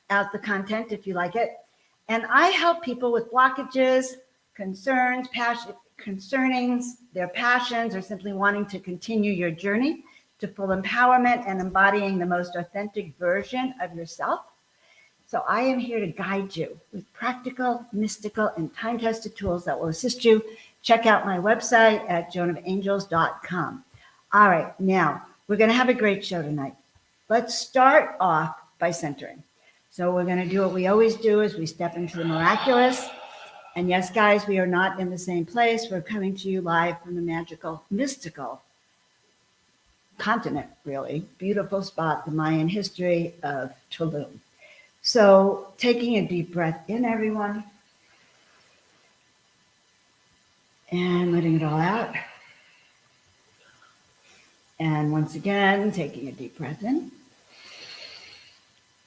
out the content if you like it. And I help people with blockages, concerns, concernings, their passions, or simply wanting to continue your journey to full empowerment and embodying the most authentic version of yourself. So I am here to guide you with practical, mystical, and time-tested tools that will assist you. Check out my website at joanofangels.com. All right, now we're going to have a great show tonight. Let's start off by centering. So we're going to do what we always do is we step into the miraculous. And yes, guys, we are not in the same place. We're coming to you live from the magical, mystical continent, really. Beautiful spot, the Mayan history of Tulum. So taking a deep breath in, everyone, and letting it all out. And once again, taking a deep breath in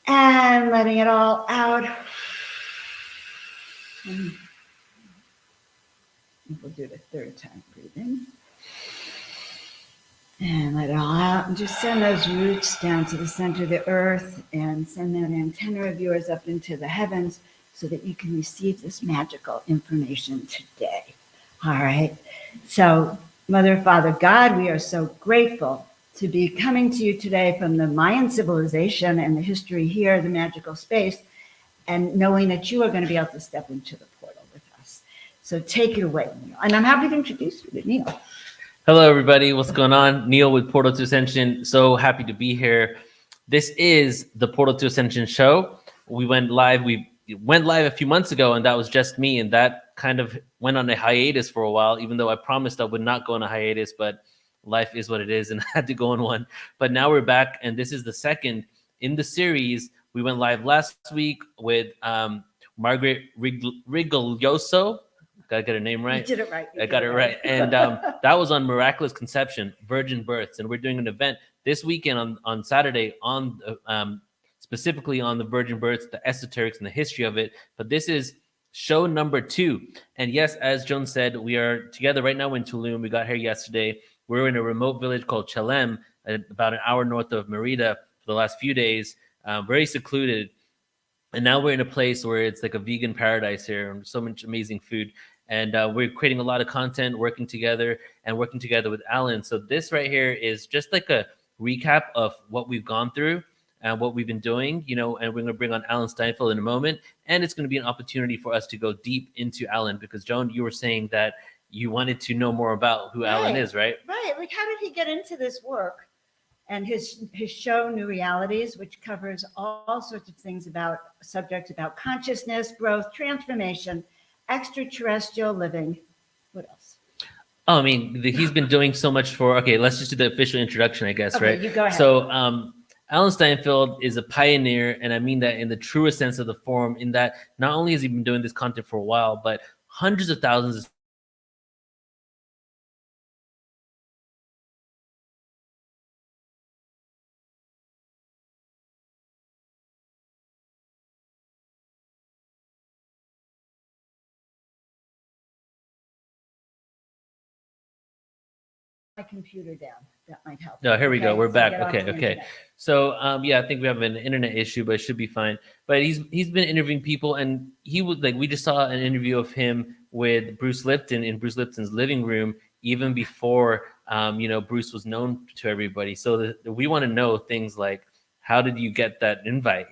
and letting it all out. And we'll do the third time. Breathe in and let it all out, and just send those roots down to the center of the earth and send that antenna of yours up into the heavens so that you can receive this magical information today. All right. So, Mother, Father, God, we are so grateful to be coming to you today from the Mayan civilization and the history here, the magical space, and knowing that you are going to be able to step into the portal with us. So take it away, Neil. And I'm happy to introduce you to Neil. Hello, everybody. What's going on? Neil with Portal to Ascension. So happy to be here. This is the Portal to Ascension show. We went live a few months ago, and that was just me. And that kind of went on a hiatus for a while, even though I promised I would not go on a hiatus. But life is what it is, and I had to go on one. But now we're back, and this is the second in the series. We went live last week with Margaret Rigoglioso. Gotta get her name right. You did it right. I got it right. And that was on Miraculous Conception, Virgin Births. And we're doing an event this weekend on Saturday on specifically on the Virgin Births, the esoterics and the history of it. But this is show number 2. And yes, as Joan said, we are together right now in Tulum. We got here yesterday. We're in a remote village called Chelem, about an hour north of Merida for the last few days, very secluded. And now we're in a place where it's like a vegan paradise here and so much amazing food. And we're creating a lot of content, working together with Alan. So this right here is just like a recap of what we've gone through and what we've been doing, and we're going to bring on Alan Steinfeld in a moment. And it's going to be an opportunity for us to go deep into Alan, because Joan, you were saying that you wanted to know more about who Alan is, right? Right. Like, how did he get into this work? And his show, New Realities, which covers all sorts of things about subjects about consciousness, growth, transformation, extraterrestrial living. What else? Oh, I mean, he's been doing so much for. Okay, let's just do the official introduction, I guess, okay, right? You go ahead. So, Alan Steinfeld is a pioneer, and I mean that in the truest sense of the form. In that, not only has he been doing this content for a while, but hundreds of thousands of my computer down. That might help. No, here we go. We're back. Okay. So, I think we have an internet issue, but it should be fine. But he's been interviewing people, and he was like, we just saw an interview of him with Bruce Lipton in Bruce Lipton's living room, even before Bruce was known to everybody. So we want to know things like, how did you get that invite?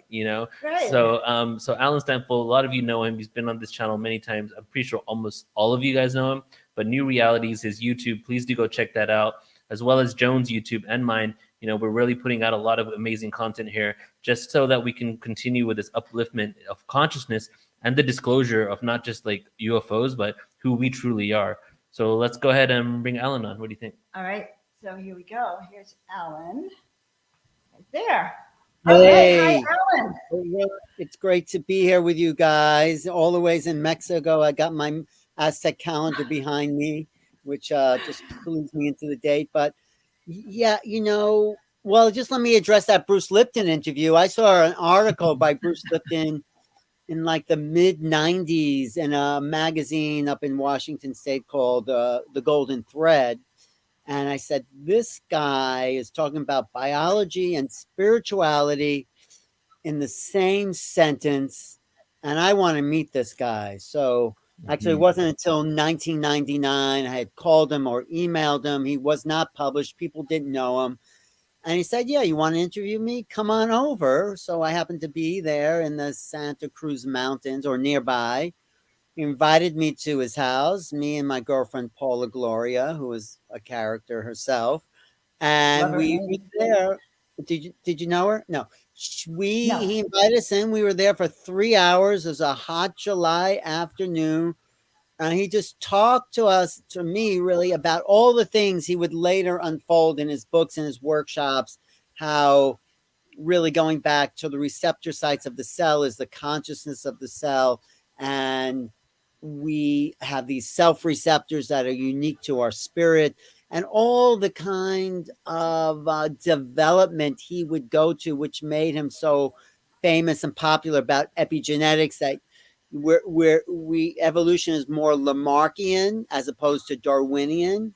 Right. So Alan Steinfeld, a lot of you know him. He's been on this channel many times. I'm pretty sure almost all of you guys know him. But New Realities, his YouTube, please do go check that out, as well as Joan's YouTube and mine. We're really putting out a lot of amazing content here, just so that we can continue with this upliftment of consciousness and the disclosure of not just like UFOs, but who we truly are. So let's go ahead and bring Alan on. What do you think? All right. So here we go. Here's Alan. Right there. Hey, hi, Alan. It's great to be here with you guys. All the ways in Mexico. I got my Aztec calendar behind me, which just clues me into the date. But yeah, well, just let me address that Bruce Lipton interview. I saw an article by Bruce Lipton in like the mid 90s in a magazine up in Washington State called The Golden Thread. And I said, this guy is talking about biology and spirituality in the same sentence. And I want to meet this guy. So actually, it wasn't until 1999 I had called him or emailed him. He was not published. People didn't know him. And he said, yeah, you want to interview me? Come on over. So I happened to be there in the Santa Cruz Mountains or nearby. He invited me to his house, me and my girlfriend, Paula Gloria, who was a character herself. Love And her we were name. there. Did you know her? No. No. He invited us in. We were there for 3 hours. It was a hot July afternoon. And he just talked to me really about all the things he would later unfold in his books and his workshops, how really going back to the receptor sites of the cell is the consciousness of the cell. And we have these self receptors that are unique to our spirit, and all the kind of development he would go to, which made him so famous and popular about epigenetics, that we evolution is more Lamarckian as opposed to Darwinian.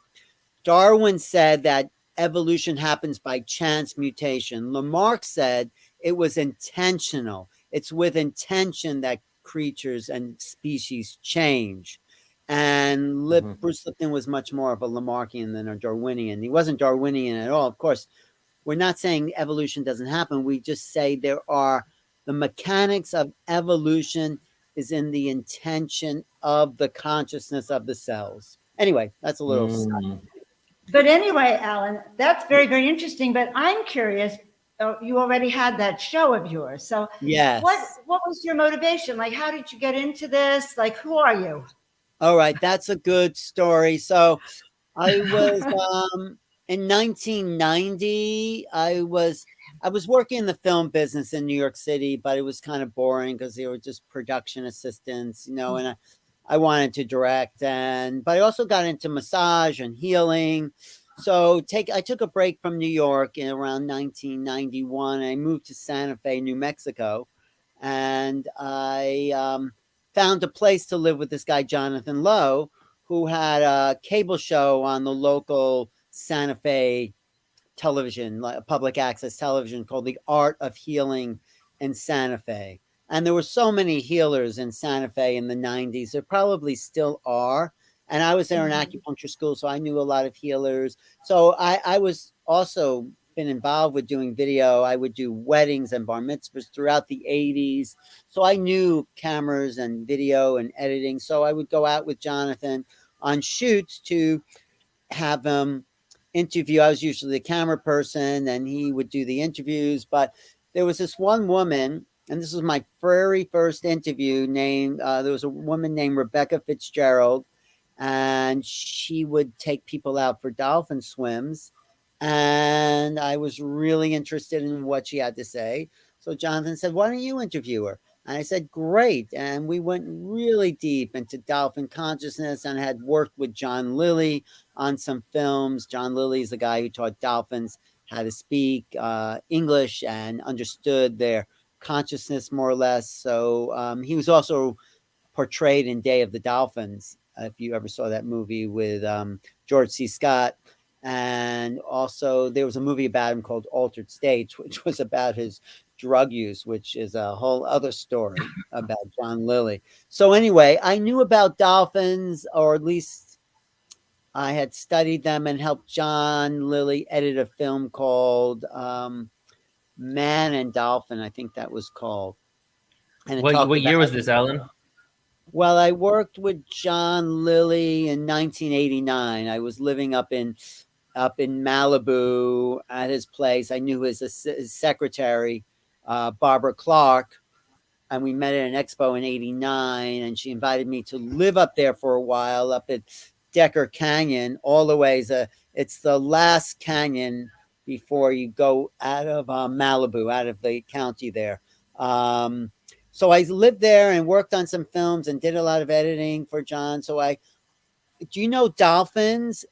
Darwin said that evolution happens by chance mutation. Lamarck said it was intentional. It's with intention that creatures and species change. And Bruce Lipton was much more of a Lamarckian than a Darwinian. He wasn't Darwinian at all. Of course, we're not saying evolution doesn't happen. We just say the mechanics of evolution is in the intention of the consciousness of the cells. Anyway, that's a little But anyway, Alan, that's very, very interesting. But I'm curious. You already had that show of yours. So yes. what was your motivation? Like, how did you get into this? Like, who are you? All right, that's a good story. So I was in 1990. I was working in the film business in New York City, but it was kind of boring because they were just production assistants, and I wanted to direct, but I also got into massage and healing. So I took a break from New York in around 1991. I moved to Santa Fe, New Mexico, and I found a place to live with this guy, Jonathan Lowe, who had a cable show on the local Santa Fe television, like public access television, called The Art of Healing in Santa Fe. And there were so many healers in Santa Fe in the 90s. There probably still are. And I was there in acupuncture school, so I knew a lot of healers. So I was also been involved with doing video. I would do weddings and bar mitzvahs throughout the 80s. So I knew cameras and video and editing. So I would go out with Jonathan on shoots to have him interview. I was usually the camera person and he would do the interviews. But there was this one woman, and this was my very first interview, there was a woman named Rebecca Fitzgerald, and she would take people out for dolphin swims. And I was really interested in what she had to say. So Jonathan said, why don't you interview her? And I said, great. And we went really deep into dolphin consciousness and had worked with John Lilly on some films. John Lilly is the guy who taught dolphins how to speak English and understood their consciousness more or less. So he was also portrayed in Day of the Dolphins, if you ever saw that movie with George C. Scott. And also there was a movie about him called Altered States, which was about his drug use, which is a whole other story about John Lilly. So anyway, I knew about dolphins, or at least I had studied them and helped John Lilly edit a film called Man and Dolphin, I think that was called. And it talked What year about, was this, Alan? well, I worked with John Lilly in 1989. I was living up in Malibu at his place. I knew his secretary, Barbara Clark, and we met at an expo in 89, and she invited me to live up there for a while up at Decker Canyon, all the ways. It's the last canyon before you go out of Malibu, out of the county there. So I lived there and worked on some films and did a lot of editing for John. Do you know dolphins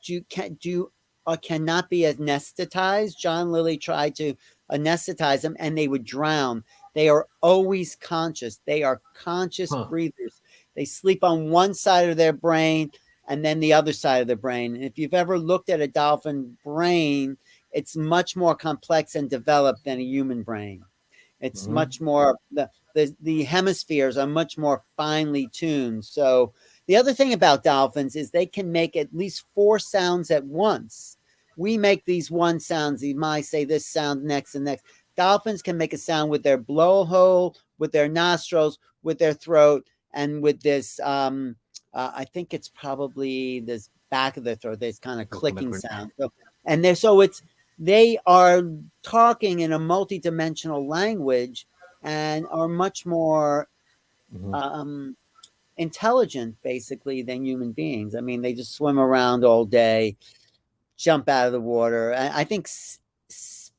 cannot be anesthetized? John Lilly tried to anesthetize them and they would drown. They are always conscious. They are conscious breathers. They sleep on one side of their brain and then the other side of the brain. And if you've ever looked at a dolphin brain, it's much more complex and developed than a human brain. It's Mhm. much more the hemispheres are much more finely tuned. So the other thing about dolphins is they can make at least 4 sounds at once. We make these one sounds. You might say this sound next and next. Dolphins can make a sound with their blowhole, with their nostrils, with their throat, and with this. I think it's probably this back of their throat. This kind of clicking sound. So, and they're so it's they are talking in a multidimensional language and are much more Mhm. um, intelligent, basically, than human beings. I mean, they just swim around all day, jump out of the water. I think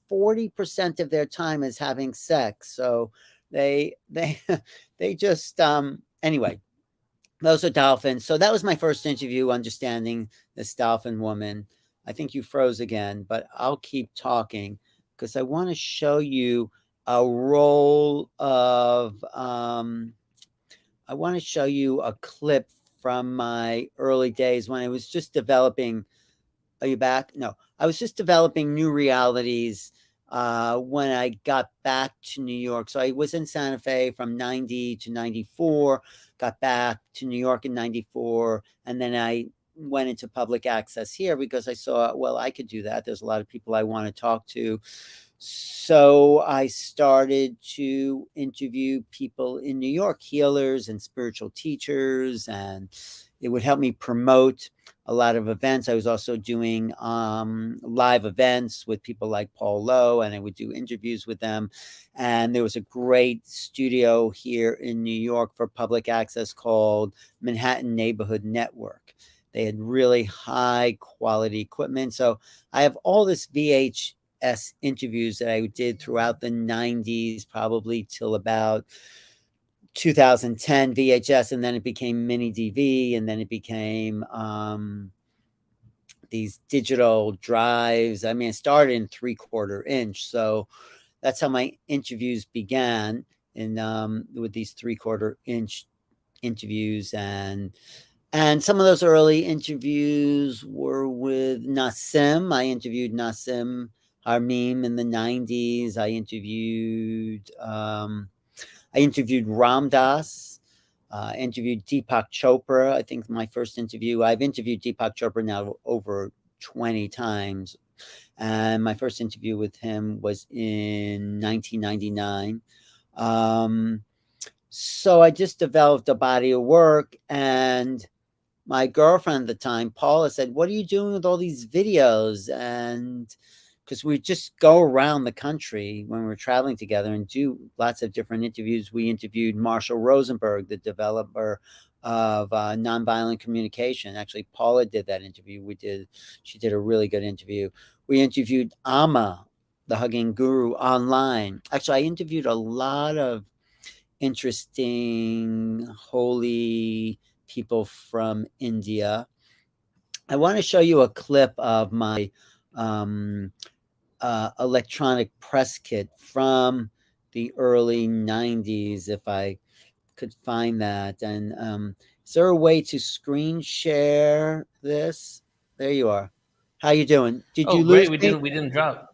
40% of their time is having sex. So they they just anyway. Those are dolphins. So that was my first interview, understanding this dolphin woman. I think you froze again, but I'll keep talking because I want to show you a roll of. I want to show you a clip from my early days when I was just developing. Are you back? No, I was just developing new realities when I got back to New York. So I was in Santa Fe from 90 to 94, got back to New York in 94, and then I went into public access here because I saw, well, I could do that. There's a lot of people I want to talk to. So I started to interview people in New York, healers and spiritual teachers, and it would help me promote a lot of events. I was also doing live events with people like Paul Lowe, and I would do interviews with them. And there was a great studio here in New York for public access called Manhattan Neighborhood Network. They had really high quality equipment. So I have all this VHS interviews that I did throughout the 90s, probably till about 2010 VHS, and then it became mini DV, and then it became these digital drives. I mean, it started in 3/4 inch, so that's how my interviews began, in with these 3/4 inch interviews, and some of those early interviews were with Nassim. I interviewed Nassim Harmeem in the 90s. I interviewed Ram Dass, interviewed Deepak Chopra. I think my first interview, I've interviewed Deepak Chopra now over 20 times. And my first interview with him was in 1999. So I just developed a body of work, and my girlfriend at the time, Paula, said, "What are you doing with all these videos?" And because we just go around the country when we're traveling together and do lots of different interviews. We interviewed Marshall Rosenberg, the developer of nonviolent communication. Actually, Paula did that interview. She did a really good interview. We interviewed Amma, the hugging guru, online. Actually, I interviewed a lot of interesting, holy people from India. I want to show you a clip of my um, electronic press kit from the early 90s, if I could find that. And is there a way to screen share this? There you are. How you doing? Did Oh, you great. lose me? We didn't drop.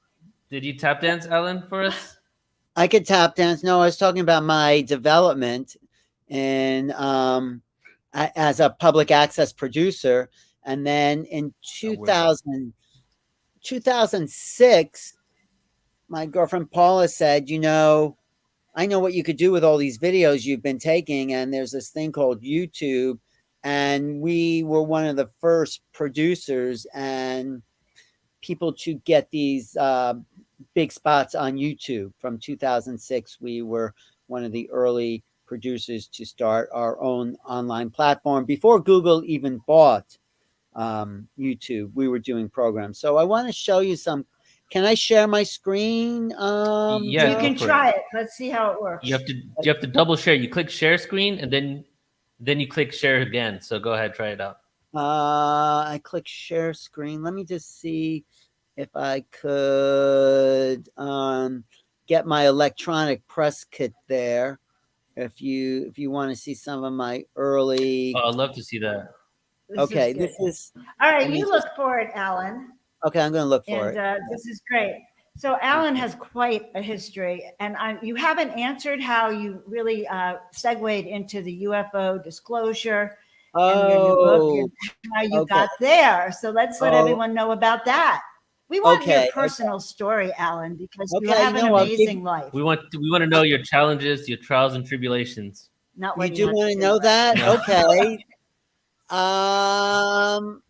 Did you tap dance, Alan, for us? I could tap dance. No, I was talking about my development in as a public access producer. And then in Oh, word. 2006, my girlfriend Paula said, I know what you could do with all these videos you've been taking. And there's this thing called YouTube. And we were one of the first producers and people to get these big spots on YouTube. From 2006, we were one of the early producers to start our own online platform before Google even bought YouTube. We were doing programs. So I want to show you some. Can I share my screen, Yeah, You go Joe? can for it. try it. Let's see how it You works. have to double share. You click share screen and then you click share again. So go ahead, try it out. I click share screen. Let me just see if I could get my electronic press kit there. If you want to see some of my early, Oh, I'd love to see that. This is okay, good. this is, All let right, me you just, look for it, Alan. okay, I'm going to look for And it. this is great. So Alan has quite a history, and you haven't answered how you really segued into the UFO disclosure and your new book Oh, and how you okay. got there. So let's let Oh, everyone know about that. We want your okay. personal story, Alan, because you Okay. have an I'll give amazing life. We want to know your challenges, your trials and tribulations. Not you what he do wants want to to do, know but that? No. Okay.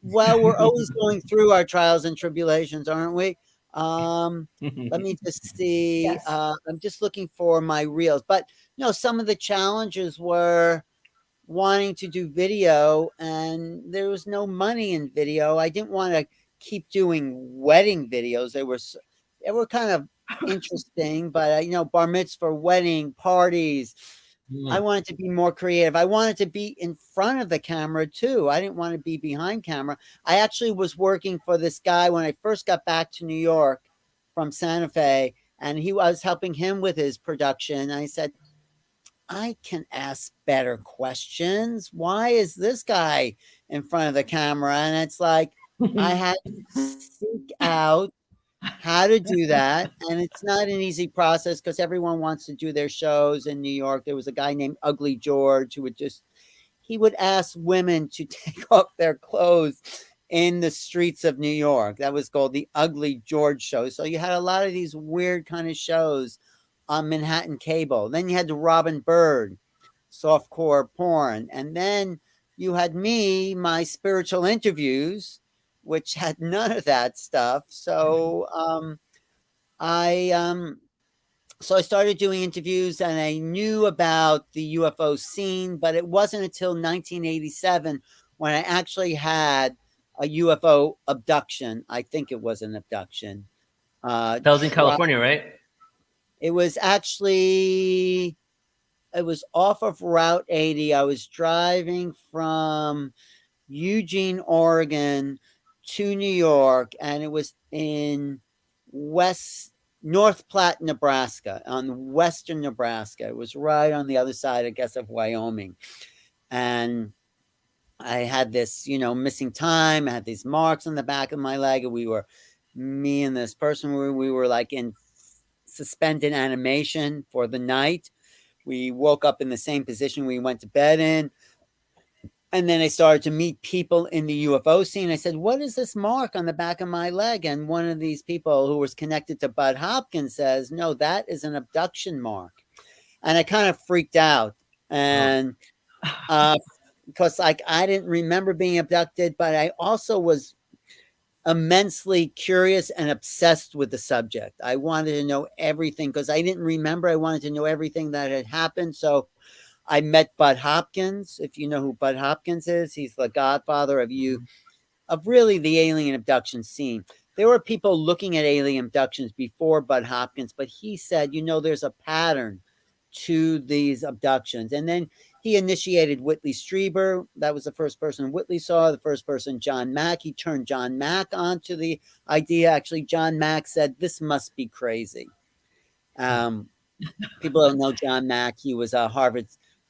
Well, we're always going through our trials and tribulations, aren't we? Let me just see. yes. I'm just looking for my reels, but some of the challenges were wanting to do video, and there was no money in video. I didn't want to keep doing wedding videos. They were kind of interesting, but bar mitzvah, wedding parties. I Mm. wanted to be more creative. I wanted to be in front of the camera too. I didn't want to be behind camera. I actually was working for this guy when I first got back to New York from Santa Fe, and I was helping him with his production. I said, I can ask better questions. Why is this guy in front of the camera? And it's like I had to seek out how to do that. And it's not an easy process because everyone wants to do their shows in New York. There was a guy named Ugly George who he would ask women to take off their clothes in the streets of New York. That was called the Ugly George Show. So you had a lot of these weird kind of shows on Manhattan cable. Then you had the Robin Bird softcore porn. And then you had me, my spiritual interviews, which had none of that stuff. I so I started doing interviews, and I knew about the UFO scene, but it wasn't until 1987 when I actually had a UFO abduction. I think it was an abduction. That was in California, right? It was actually it was off of Route 80. I was driving from Eugene, Oregon to New York, and it was in West North Platte, Nebraska, on western Nebraska. It was right on the other side, I guess, of Wyoming. And I had this, missing time. I had these marks on the back of my leg. And me and this person, we were like in suspended animation for the night. We woke up in the same position we went to bed in. And then I started to meet people in the UFO scene. I said, what is this mark on the back of my leg? And one of these people who was connected to Bud Hopkins says, no, that is an abduction mark. And I kind of freaked out. And because I didn't remember being abducted, but I also was immensely curious and obsessed with the subject. I wanted to know everything because I didn't remember. I wanted to know everything that had happened. So I met Bud Hopkins. If you know who Bud Hopkins is, he's the godfather of really the alien abduction scene. There were people looking at alien abductions before Bud Hopkins, but he said, there's a pattern to these abductions. And then he initiated Whitley Strieber. That was the first person Whitley saw, the first person, John Mack. He turned John Mack onto the idea. Actually, John Mack said, this must be crazy. People don't know John Mack. He was a Harvard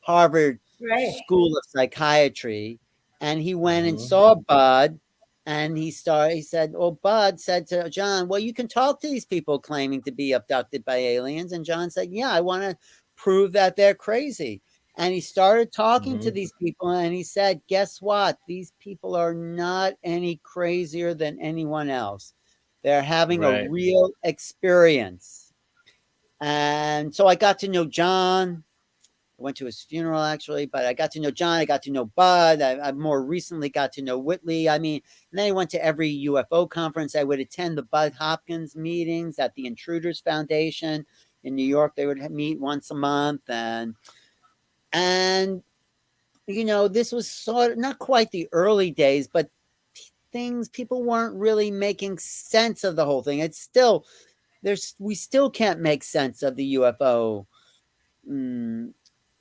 Right. School of Psychiatry, and he went and saw Bud, and he said, well, Bud said to John, well, you can talk to these people claiming to be abducted by aliens. And John said, yeah, I want to prove that they're crazy. And he started talking to these people, and he said, guess what? These people are not any crazier than anyone else. They're having a Right. real experience. And so I got to know John. I went to his funeral, actually, but I got to know John. I got to know Bud. I more recently got to know Whitley. I mean, and then I went to every UFO conference. I would attend the Bud Hopkins meetings at the Intruders Foundation in New York. They would meet once a month. And this was sort of not quite the early days, but people weren't really making sense of the whole thing. It's still, we still can't make sense of the UFO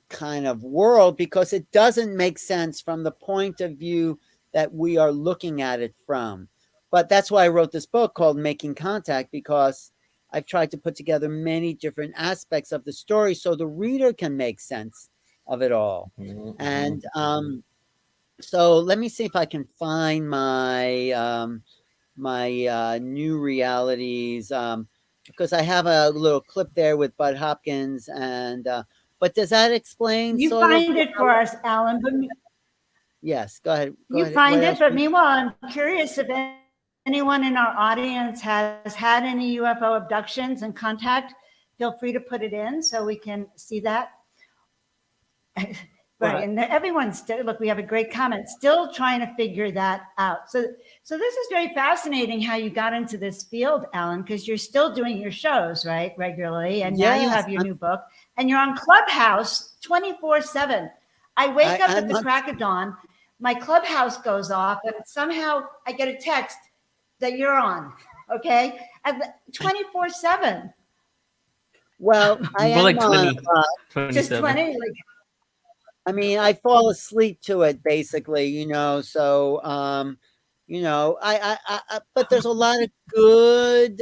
kind of world because it doesn't make sense from the point of view that we are looking at it from. But that's why I wrote this book called Making Contact, because I've tried to put together many different aspects of the story so the reader can make sense of it all. And so let me see if I can find my my new realities. because I have a little clip there with Bud Hopkins, and but does that explain You sort of? find it for us, Alan. But Yes, go ahead. Go you ahead. find What it, else? but meanwhile, I'm curious if anyone in our audience has had any UFO abductions and contact. Feel free to put it in so we can see that. Right, and everyone's still, look, we have a great comment, still trying to figure that out. So this is very fascinating how you got into this field, Alan, because you're still doing your shows, right, regularly, and now you have your new book, and you're on Clubhouse 24/7. I wake up at the crack of dawn, my Clubhouse goes off, and somehow I get a text that you're on, okay, at 24/7. Well, I am like 20, on. 27. Just 20, like. I mean, I fall asleep to it basically, you know. So, you know, but there's a lot of good,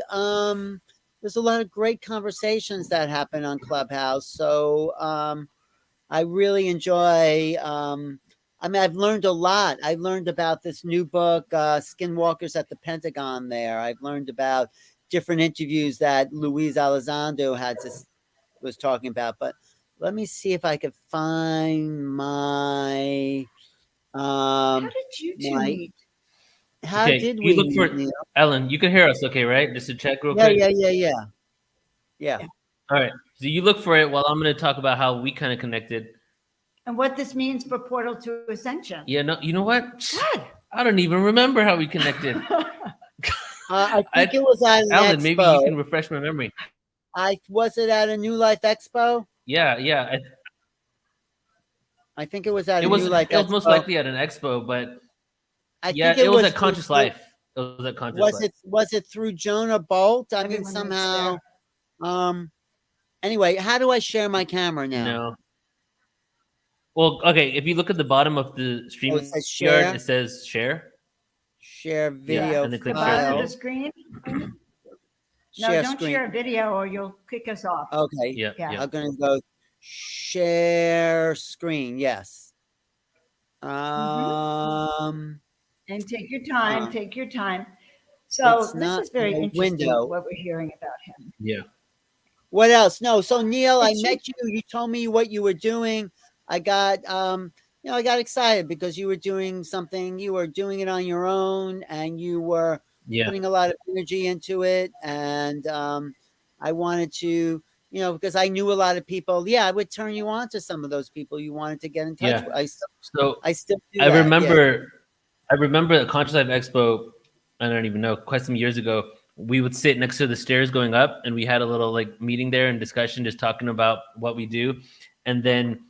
there's a lot of great conversations that happen on Clubhouse. So, I really enjoy. I mean, I've learned a lot. I learned about this new book, Skinwalkers at the Pentagon. There, I've learned about different interviews that Luis Elizondo was talking about, but. Let me see if I could find my. How did you two meet? How Okay, did you we look for meet, Neil? Ellen. You can hear us, okay, right? Just to check real Yeah, quick. yeah. All right. So you look for it while I'm going to talk about how we kind of connected. And what this means for Portal to Ascension. Yeah. No. You know what? What? I don't even remember how we connected. I think it was at an Alan, expo. maybe you can refresh my memory. Was it at a New Life Expo? Yeah. I think it was at It a was. New Life It was Expo. most likely at an expo, but I yeah, think it was at Conscious Life. It was at Conscious Life. Was it through Jonah Bolt? I mean, somehow. Anyway, how do I share my camera now? No. Well, okay. If you look at the bottom of the stream it says share. yard, it says share. Share video. and then click Bottom share of screen. the screen. No, Share don't screen. share a video or you'll kick us off. Okay. Yeah. I'm gonna go share screen. Yes. And take your time. Take your time. So this is very interesting. What we're hearing about him. Yeah. What else? No. So Neil, I met you. You told me what you were doing. I got you know, I got excited because you were doing something. You were doing it on your own, and you were putting a lot of energy into it. And I wanted to, you know, because I knew a lot of people. Yeah, I would turn you on to some of those people you wanted to get in touch with. I still do I that, remember. I remember the Conscious Life Expo. I don't even know, quite some years ago. We would sit next to the stairs going up, and we had a little like meeting there and discussion, just talking about what we do. And then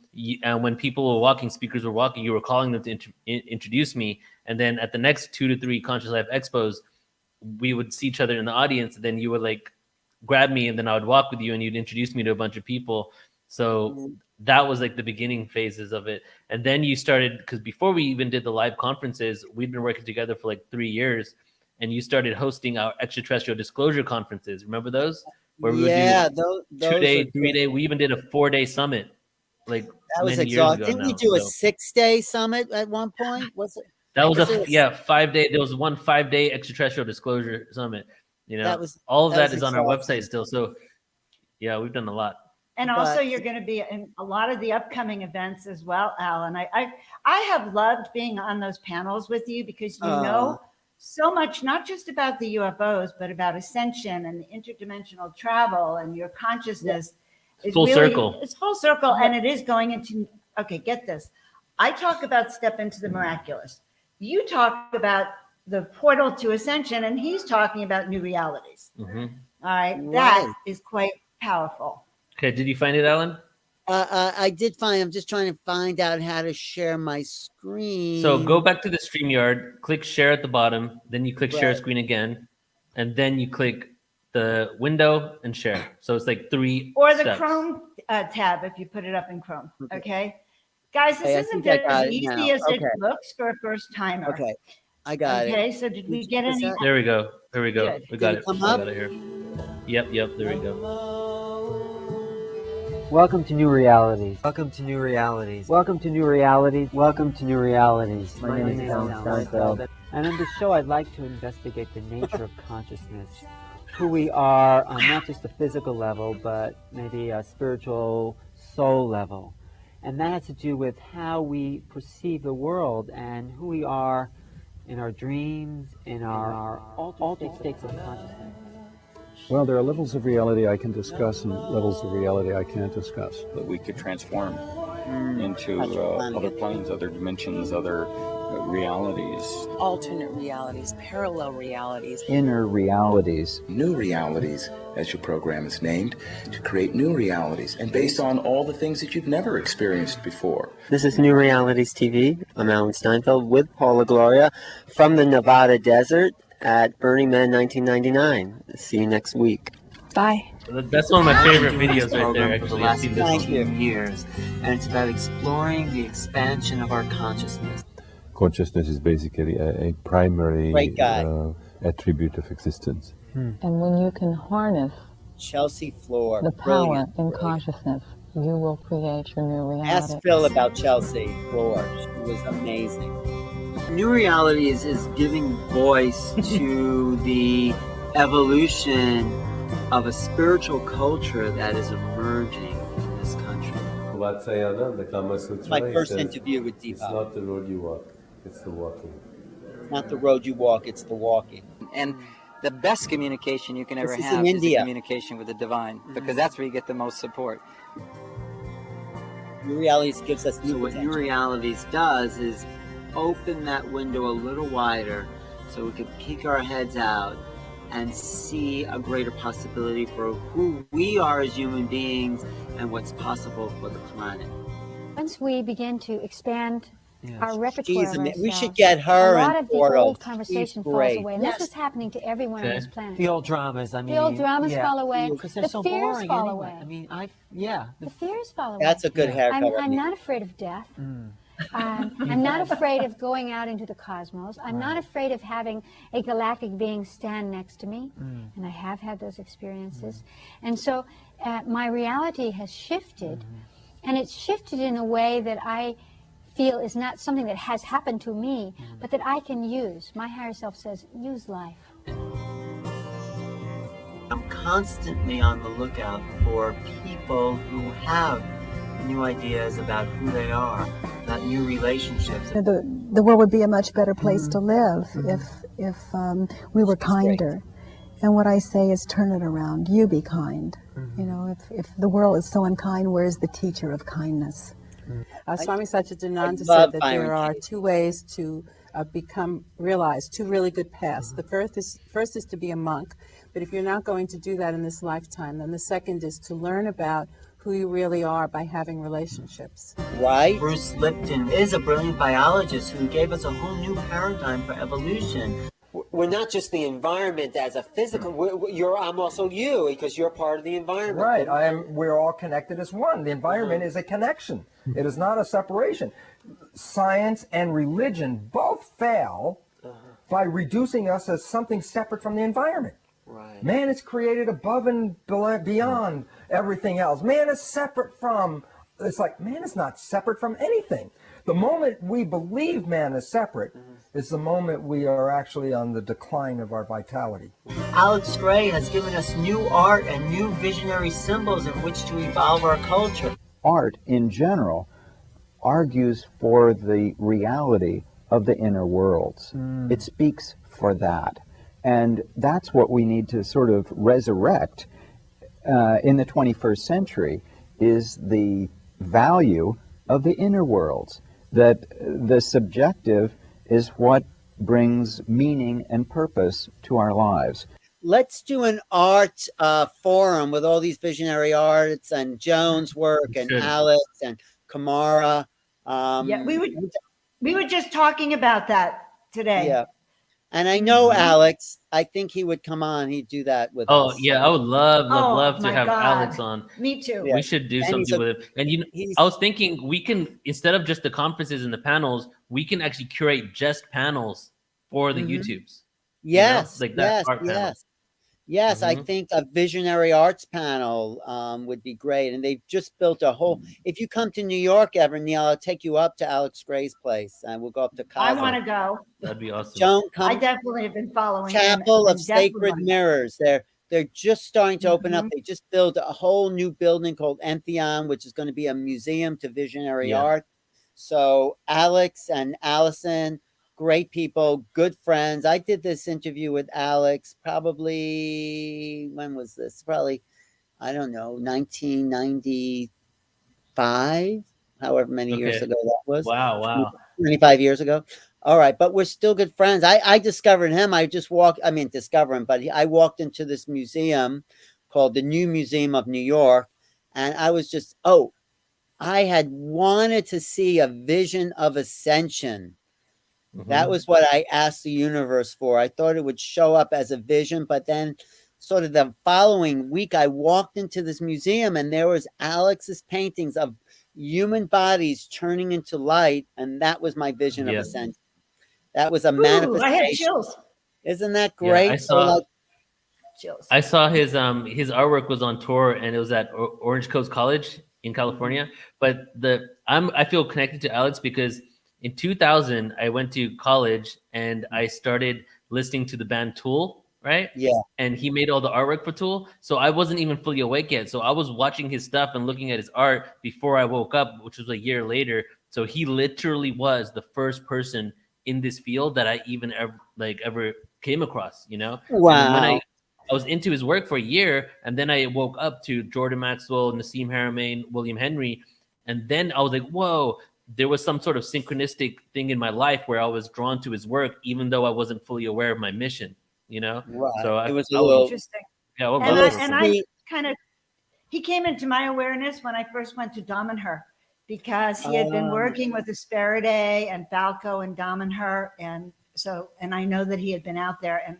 when people were walking, speakers were walking, you were calling them to introduce me. And then at the next 2 to 3 Conscious Life Expos, we would see each other in the audience, and then you would like grab me, and then I would walk with you, and you'd introduce me to a bunch of people. So that was like the beginning phases of it. And then you started, because before we even did the live conferences, we'd been working together for like 3 years, and you started hosting our extraterrestrial disclosure conferences. Remember those? Where we would do 2 day, 3 day. We even did a 4-day summit. Like that was exhausting. Didn't we do a 6-day summit at one point? Was it? That was 5-day. There was one 5-day extraterrestrial disclosure summit. You know, all of that is on our website still. So yeah, we've done a lot. And also, you're going to be in a lot of the upcoming events as well, Alan. I have loved being on those panels with you because you know so much, not just about the UFOs, but about ascension and the interdimensional travel and your consciousness. It's full circle. It's full circle, and it is going into. Okay, get this. I talk about step into the miraculous. You talk about the portal to ascension, and he's talking about new realities. All right, that is quite powerful. Okay, did you find it, Alan? I did find. I'm just trying to find out how to share my screen. So go back to the StreamYard, click share at the bottom, then you click share screen again, and then you click the window and share. So it's like 3 or the steps. Chrome tab if you put it up in Chrome. Okay, guys, this isn't as easy as it looks for a first timer. Okay, I got it. Okay, so did we get any? There we go. There we go. Good. We got it. Come I up? got it here. Yep. There we go. Welcome to New Realities. Welcome to New Realities. Welcome to New Realities. Welcome to New Realities. My name is Alan Steinfeld. And on this show, I'd like to investigate the nature of consciousness, who we are on not just a physical level, but maybe a spiritual soul level. And that has to do with how we perceive the world and who we are in our dreams, in our altered states of consciousness. Well, there are levels of reality I can discuss and levels of reality I can't discuss. That we could transform into That's other planes, other dimensions, other realities. Alternate realities, parallel realities. Inner realities. New realities, as your program is named, to create new realities and based on all the things that you've never experienced before. This is New Realities TV. I'm Alan Steinfeld with Paula Gloria from the Nevada desert at Burning Man 1999. See you next week. Bye. That's one of my favorite videos right there, For the actually. I've last seen this 15 years, and it's about exploring the expansion of our consciousness. Consciousness is basically a primary attribute of existence. And when you can harness Chelsea Floor. the power Brilliant. in consciousness, you will create your new reality. Ask Phil about Chelsea Floor. She was amazing. New Realities is giving voice to the evolution of a spiritual culture that is emerging in this country. My first interview with Deepak. It's not the road you walk, it's the walking. It's not the road you walk, it's the walking. And the best communication you can ever This is have in is the India. communication with the divine, because that's where you get the most support. New Realities gives us So new what New potential. Realities does is open that window a little wider so we can peek our heads out and see a greater possibility for who we are as human beings and what's possible for the planet. Once we begin to expand our repertoire She's of we should ourselves, get her a lot in of the Portal. old conversation She's falls great. away. And this is happening to everyone on this planet. The old dramas, I mean. The old dramas fall away. Because they're The so fears boring fall anyway. away. I mean, The fears fall away. That's a good haircut. I'm not afraid of death. I'm not afraid of going out into the cosmos. I'm not afraid of having a galactic being stand next to me. And I have had those experiences. And so my reality has shifted. And it's shifted in a way that I feel is not something that has happened to me, but that I can use. My higher self says, use life. I'm constantly on the lookout for people who have new ideas about who they are, about new relationships. The world would be a much better place to live if we were kinder. And what I say is turn it around. You be kind. You know, if the world is so unkind, where's the teacher of kindness? Swami Satchidananda love said that Byron there are Katie. two ways to realize two really good paths. The first is to be a monk, but if you're not going to do that in this lifetime, then the second is to learn about who you really are by having relationships. Right? Bruce Lipton is a brilliant biologist who gave us a whole new paradigm for evolution. We're not just the environment as a physical, I'm also you, because you're part of the environment. Right, we're all connected as one. The environment is a connection. It is not a separation. Science and religion both fail by reducing us as something separate from the environment. Right. Man is created above and beyond everything else. Man is separate from, it's like, man is not separate from anything. The moment we believe man is separate is the moment we are actually on the decline of our vitality. Alex Gray has given us new art and new visionary symbols in which to evolve our culture. Art, in general, argues for the reality of the inner worlds. It speaks for that. And that's what we need to sort of resurrect in the 21st century, is the value of the inner worlds. That the subjective is what brings meaning and purpose to our lives. Let's do an art forum with all these visionary arts and Joan's work and Alex and Kamara. Yeah, we were just talking about that today. Yeah. And I know Alex, I think he would come on. He'd do that with us. Oh, yeah, I would love to my have God. Alex on. Me too. We should do something with it. And I was thinking we can, instead of just the conferences and the panels, we can actually curate just panels for the YouTubes. Yes, like that art panel. Yes, I think a visionary arts panel would be great. And they've just built a whole, if you come to New York ever, Neil, I'll take you up to Alex Gray's place and we'll go up to Cosmo. I want to go. That'd be awesome. Joan, come. I definitely have been following Chapel him, of Sacred Mirrors. They're just starting to open up. They just built a whole new building called Entheon, which is going to be a museum to visionary art. So Alex and Allison, great people, good friends. I did this interview with Alex probably, when was this? Probably, I don't know, 1995, however many years ago that was. Wow. 25 years ago. All right, but we're still good friends. I discovered him. I walked into this museum called the New Museum of New York, and I was just, I had wanted to see a vision of ascension. That was what I asked the universe for. I thought it would show up as a vision, but then sort of the following week, I walked into this museum and there was Alex's paintings of human bodies turning into light, and that was my vision of ascension. That was a manifestation. I had chills. Isn't that great? Yeah, chills. I saw his artwork was on tour, and it was at Orange Coast College in California. But I feel connected to Alex because in 2000 I went to college and I started listening to the band Tool, right? Yeah. And he made all the artwork for Tool. So I wasn't even fully awake yet. So I was watching his stuff and looking at his art before I woke up, which was a year later. So he literally was the first person in this field that I even ever came across, you know? Wow. And when I was into his work for a year, and then I woke up to Jordan Maxwell, Nassim Haramein, William Henry, and then I was like, whoa, there was some sort of synchronistic thing in my life where I was drawn to his work, even though I wasn't fully aware of my mission, you know? Right. So it was a little interesting. Yeah, he came into my awareness when I first went to Damanhur, because he had been working with Asperidae and Falco and Damanhur, and I know that he had been out there, and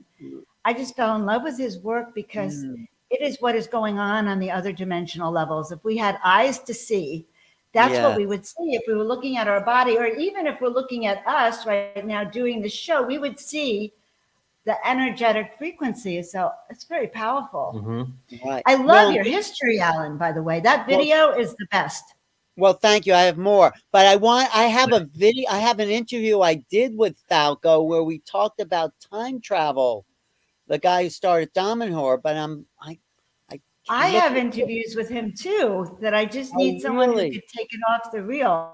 I just fell in love with his work because it is what is going on the other dimensional levels. If we had eyes to see, that's what we would see. If we were looking at our body, or even if we're looking at us right now doing the show, we would see the energetic frequency. So it's very powerful. Right. I love your history, Alan, by the way. That video is the best. Well, thank you. I have more, but I have a video. I have an interview I did with Falco where we talked about time travel. The guy who started Damanhur, but I have interviews with him too, that I just need someone who could take it off the reel.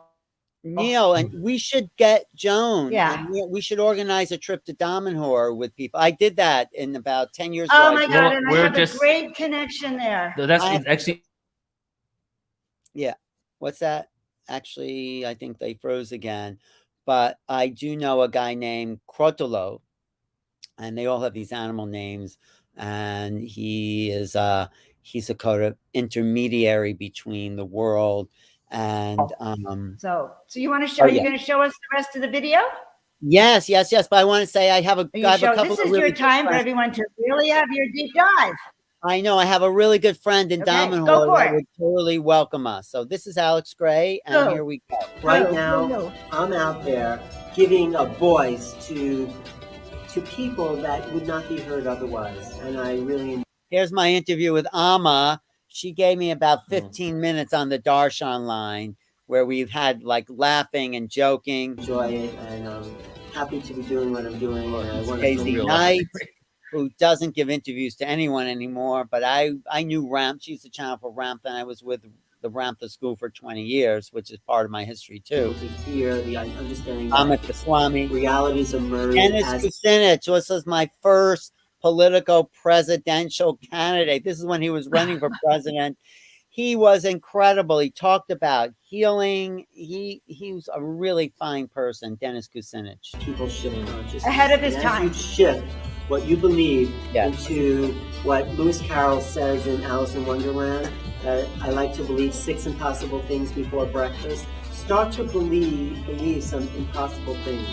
Neil, and we should get Joan. Yeah. We should organize a trip to Damanhur with people. I did that in about 10 years ago. Oh my God, and I have a great connection there. That's actually. Yeah. What's that? Actually, I think they froze again. But I do know a guy named Crotolo, and they all have these animal names. And he's a kind of intermediary between the world and So you want to show? You're going to show us the rest of the video? Yes. But I want to say I have a couple. This is your time for everyone to really have your deep dive. I know. I have a really good friend in Damanhur that would totally welcome us. So this is Alex Gray, and here we go. Right now, I'm out there giving a voice to people that would not be heard otherwise, and I really. Here's my interview with Amma. She gave me about 15 minutes on the Darshan line, where we've had like laughing and joking. Enjoy it, and I'm happy to be doing what I'm doing. And I want Casey Knight, who doesn't give interviews to anyone anymore, but I knew Ramp. She used to channel for Ramp, and I was with the Ramtha School for 20 years, which is part of my history too. To hear the understanding Amit Swami, realities emerge. Dennis Kucinich, this was my first political presidential candidate. This is when he was running for president. He was incredible. He talked about healing. He was a really fine person, Dennis Kucinich. People shift consciousness. Ahead of his time. You shift what you believe into what Lewis Carroll says in Alice in Wonderland. I like to believe 6 impossible things before breakfast. Start to believe some impossible things.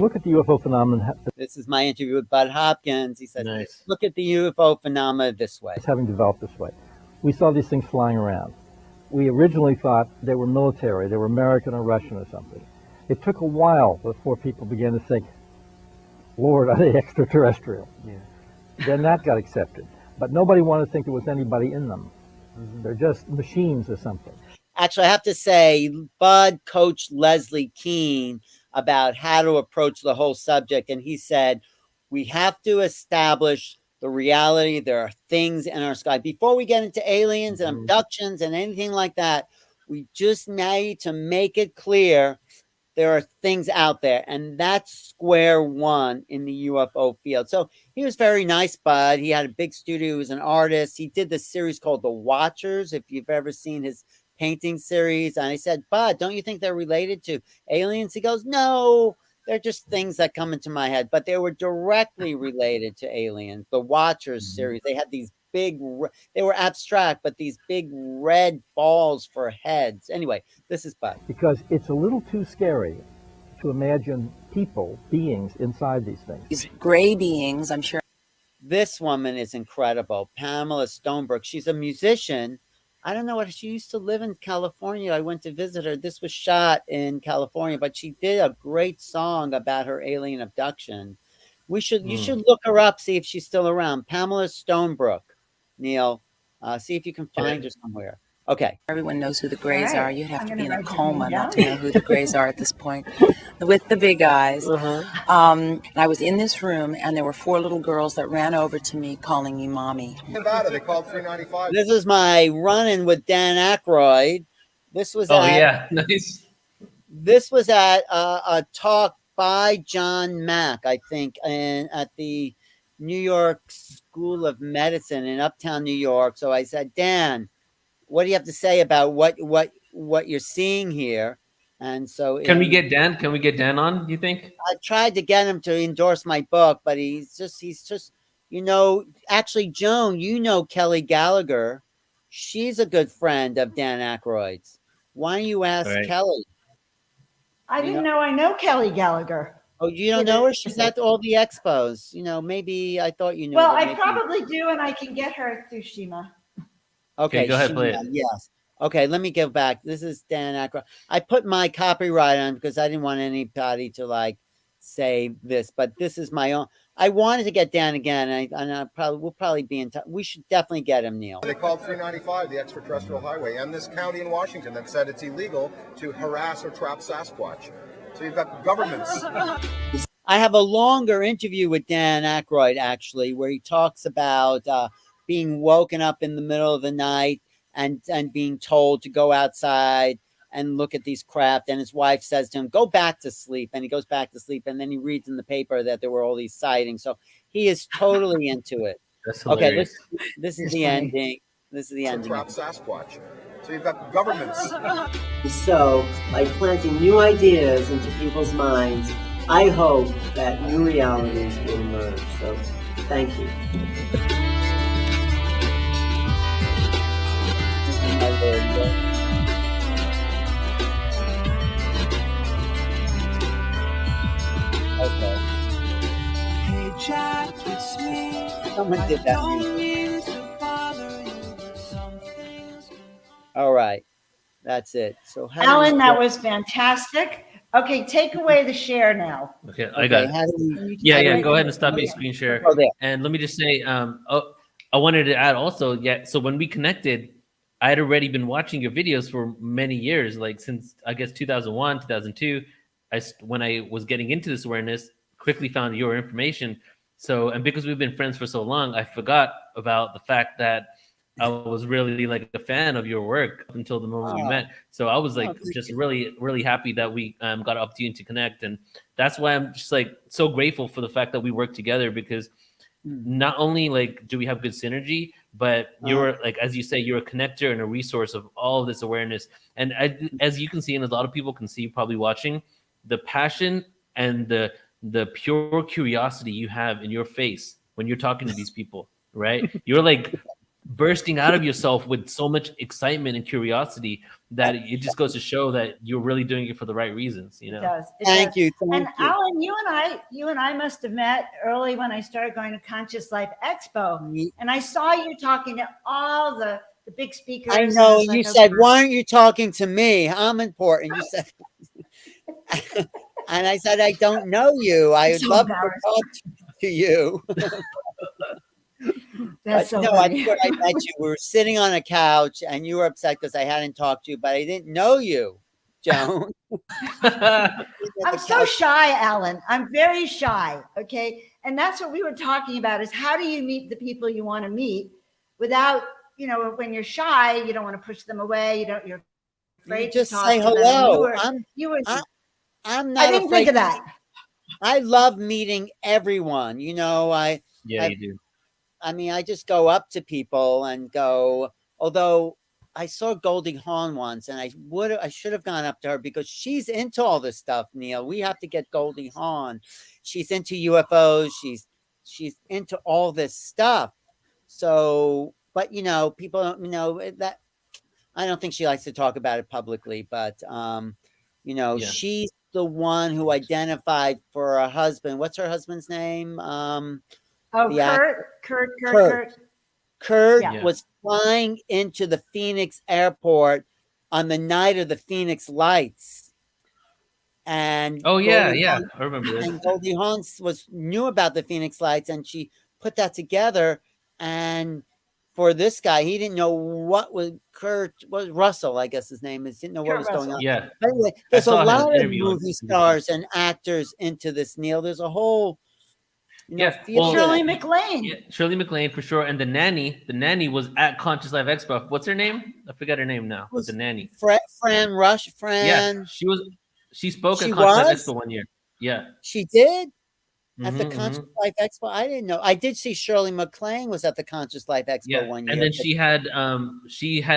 Look at the UFO phenomenon. This is my interview with Bud Hopkins. He said, look at the UFO phenomena this way. It's having developed this way. We saw these things flying around. We originally thought they were military, they were American or Russian or something. It took a while before people began to think, Lord, are they extraterrestrial? Yeah. Then that got accepted. But nobody wanted to think there was anybody in them. They're just machines or something. Actually, I have to say, Bud coached Leslie Keene about how to approach the whole subject. And he said, we have to establish the reality. There are things in our sky. Before we get into aliens and abductions and anything like that, we just need to make it clear there are things out there, and that's square one in the UFO field. So he was very nice, bud. He had a big studio. He was an artist. He did this series called The Watchers, if you've ever seen his painting series. And I said, bud, don't you think they're related to aliens? He goes, no, they're just things that come into my head, but they were directly related to aliens. The Watchers series, they had these big, they were abstract, but these big red balls for heads. Anyway, this is Bud. Because it's a little too scary to imagine people, beings inside these things. These gray beings, I'm sure. This woman is incredible. Pamela Stonebrook. She's a musician. I don't know what she used to live in California. I went to visit her. This was shot in California, but she did a great song about her alien abduction. You should look her up, see if she's still around. Pamela Stonebrook. Neil, see if you can find her somewhere. Okay. Everyone knows who the Greys are. You'd have to be in a coma not to know who the Greys are at this point. With the big eyes. I was in this room, and there were 4 little girls that ran over to me calling me mommy. They called 395. This is my run-in with Dan Aykroyd. This was nice. This was at a talk by John Mack, I think, and at the New York School of Medicine in Uptown New York. So I said, Dan, what do you have to say about what you're seeing here? And so can we get Dan? Can we get Dan on, you think? I tried to get him to endorse my book, but he's just, actually, Joan, Kelly Gallagher. She's a good friend of Dan Aykroyd's. Why don't you ask Kelly? I didn't know I know Kelly Gallagher. Oh, you don't know her? She's at all the expos. Maybe I thought you knew. Well, I probably do, and I can get her through Shima. Okay, go ahead, play it. Yes. Okay, let me go back. This is Dan Aykroyd. I put my copyright on because I didn't want anybody to say this, but this is my own. I wanted to get Dan again, and we'll probably be in touch. We should definitely get him, Neil. They called 395 the extraterrestrial highway, and this county in Washington that said it's illegal to harass or trap Sasquatch. So you've got governments. I have a longer interview with Dan Aykroyd, actually, where he talks about being woken up in the middle of the night and being told to go outside and look at these craft. And his wife says to him, go back to sleep. And he goes back to sleep. And then he reads in the paper that there were all these sightings. So he is totally into it. That's hilarious. Okay, this is the ending. This is the ending. Trap Sasquatch. So you've got governments. So, by planting new ideas into people's minds, I hope that new realities will emerge. So, thank you. Okay. Hey Jack, it's me. Someone did that. All right. That's it. So Alan, that was fantastic. Okay, take away the share now. Okay, I got it. Yeah. Go ahead and stop your screen share. And let me just say, I wanted to add also, so when we connected, I had already been watching your videos for many years, since I guess 2001, 2002. When I was getting into this awareness, quickly found your information. So, and because we've been friends for so long, I forgot about the fact that I was really a fan of your work up until the moment we met. So I was just really, really happy that we got an opportunity to connect. And that's why I'm just so grateful for the fact that we work together, because not only do we have good synergy, but you're as you say, you're a connector and a resource of all of this awareness. And as you can see, and a lot of people can see probably watching, the passion and the pure curiosity you have in your face when you're talking to these people, right? You're bursting out of yourself with so much excitement and curiosity that it just goes to show that you're really doing it for the right reasons. It does. Thank you. And Alan, you and I must have met early when I started going to Conscious Life Expo, and I saw you talking to all the big speakers. I know. And you said, "Why aren't you talking to me? I'm important." You said, and I said, "I don't know you. I would love to talk to you." That's so no, funny. I thought I met you. We were sitting on a couch, and you were upset because I hadn't talked to you, but I didn't know you, Joan. I'm so shy, Alan. I'm very shy. Okay, And that's what we were talking about, is how do you meet the people you want to meet without, when you're shy, you don't want to push them away. You're afraid just to talk say to them. hello. I'm not I didn't afraid think of that. I love meeting everyone. You do. I mean, I just go up to people and go, although I saw Goldie Hawn once, and I should have gone up to her because she's into all this stuff, Neil. We have to get Goldie Hawn. She's into UFOs. She's into all this stuff. So, but people don't that. I don't think she likes to talk about it publicly, but she's the one who identified for her husband. What's her husband's name? Kurt was flying into the Phoenix airport on the night of the Phoenix lights. And I remember this. And Goldie Hawn knew about the Phoenix lights, and she put that together. And for this guy, he didn't know what was Russell, I guess his name is, didn't know what was going on. Yeah. But anyway, there's a lot of movie stars and actors into this, Neil. There's a whole Shirley MacLaine. Yeah, Shirley MacLaine for sure. And the nanny was at Conscious Life Expo. What's her name? I forgot her name now. But the nanny. Fran Rush. Yeah, she spoke at Conscious Life Expo one year. Yeah. She did? At the Conscious Life Expo? I didn't know. I did see Shirley MacLaine was at the Conscious Life Expo one year. And then she had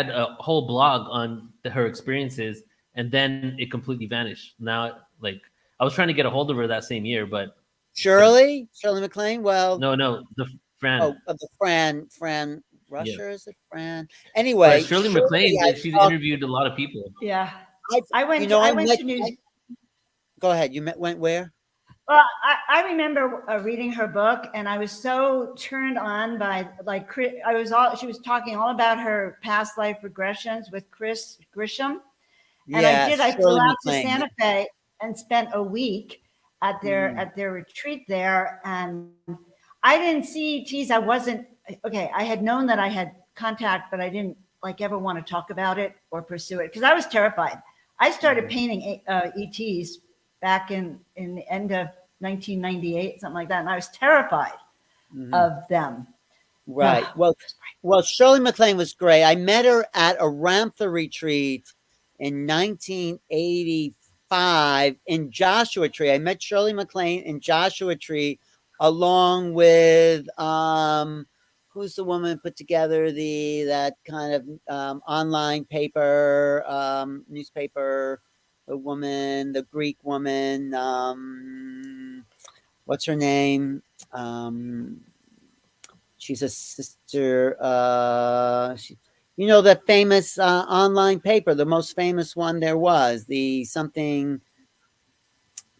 a whole blog on her experiences, and then it completely vanished. Now, I was trying to get a hold of her that same year, but Shirley MacLaine. Well, no, the Fran. Oh, the Fran Rusher, is it Fran? Anyway, but Shirley MacLaine, she's interviewed a lot of people. Yeah, I went to New. Go ahead. Went where? Well, I remember reading her book, and I was so turned on by she was talking all about her past life regressions with Chris Grisham, and I flew out to Santa Fe and spent a week at their retreat there, and I didn't see ETs. I wasn't okay. I had known that I had contact, but I didn't ever want to talk about it or pursue it because I was terrified. I started painting ETs back in the end of 1998, something like that, and I was terrified of them. Right. Well, Shirley MacLaine was great. I met her at a Ramtha retreat in 1985 in Joshua Tree. I met Shirley MacLaine in Joshua Tree along with who's the woman put together that kind of online paper, newspaper, the Greek woman, what's her name? She's a sister. That famous online paper, the most famous one there was, the something.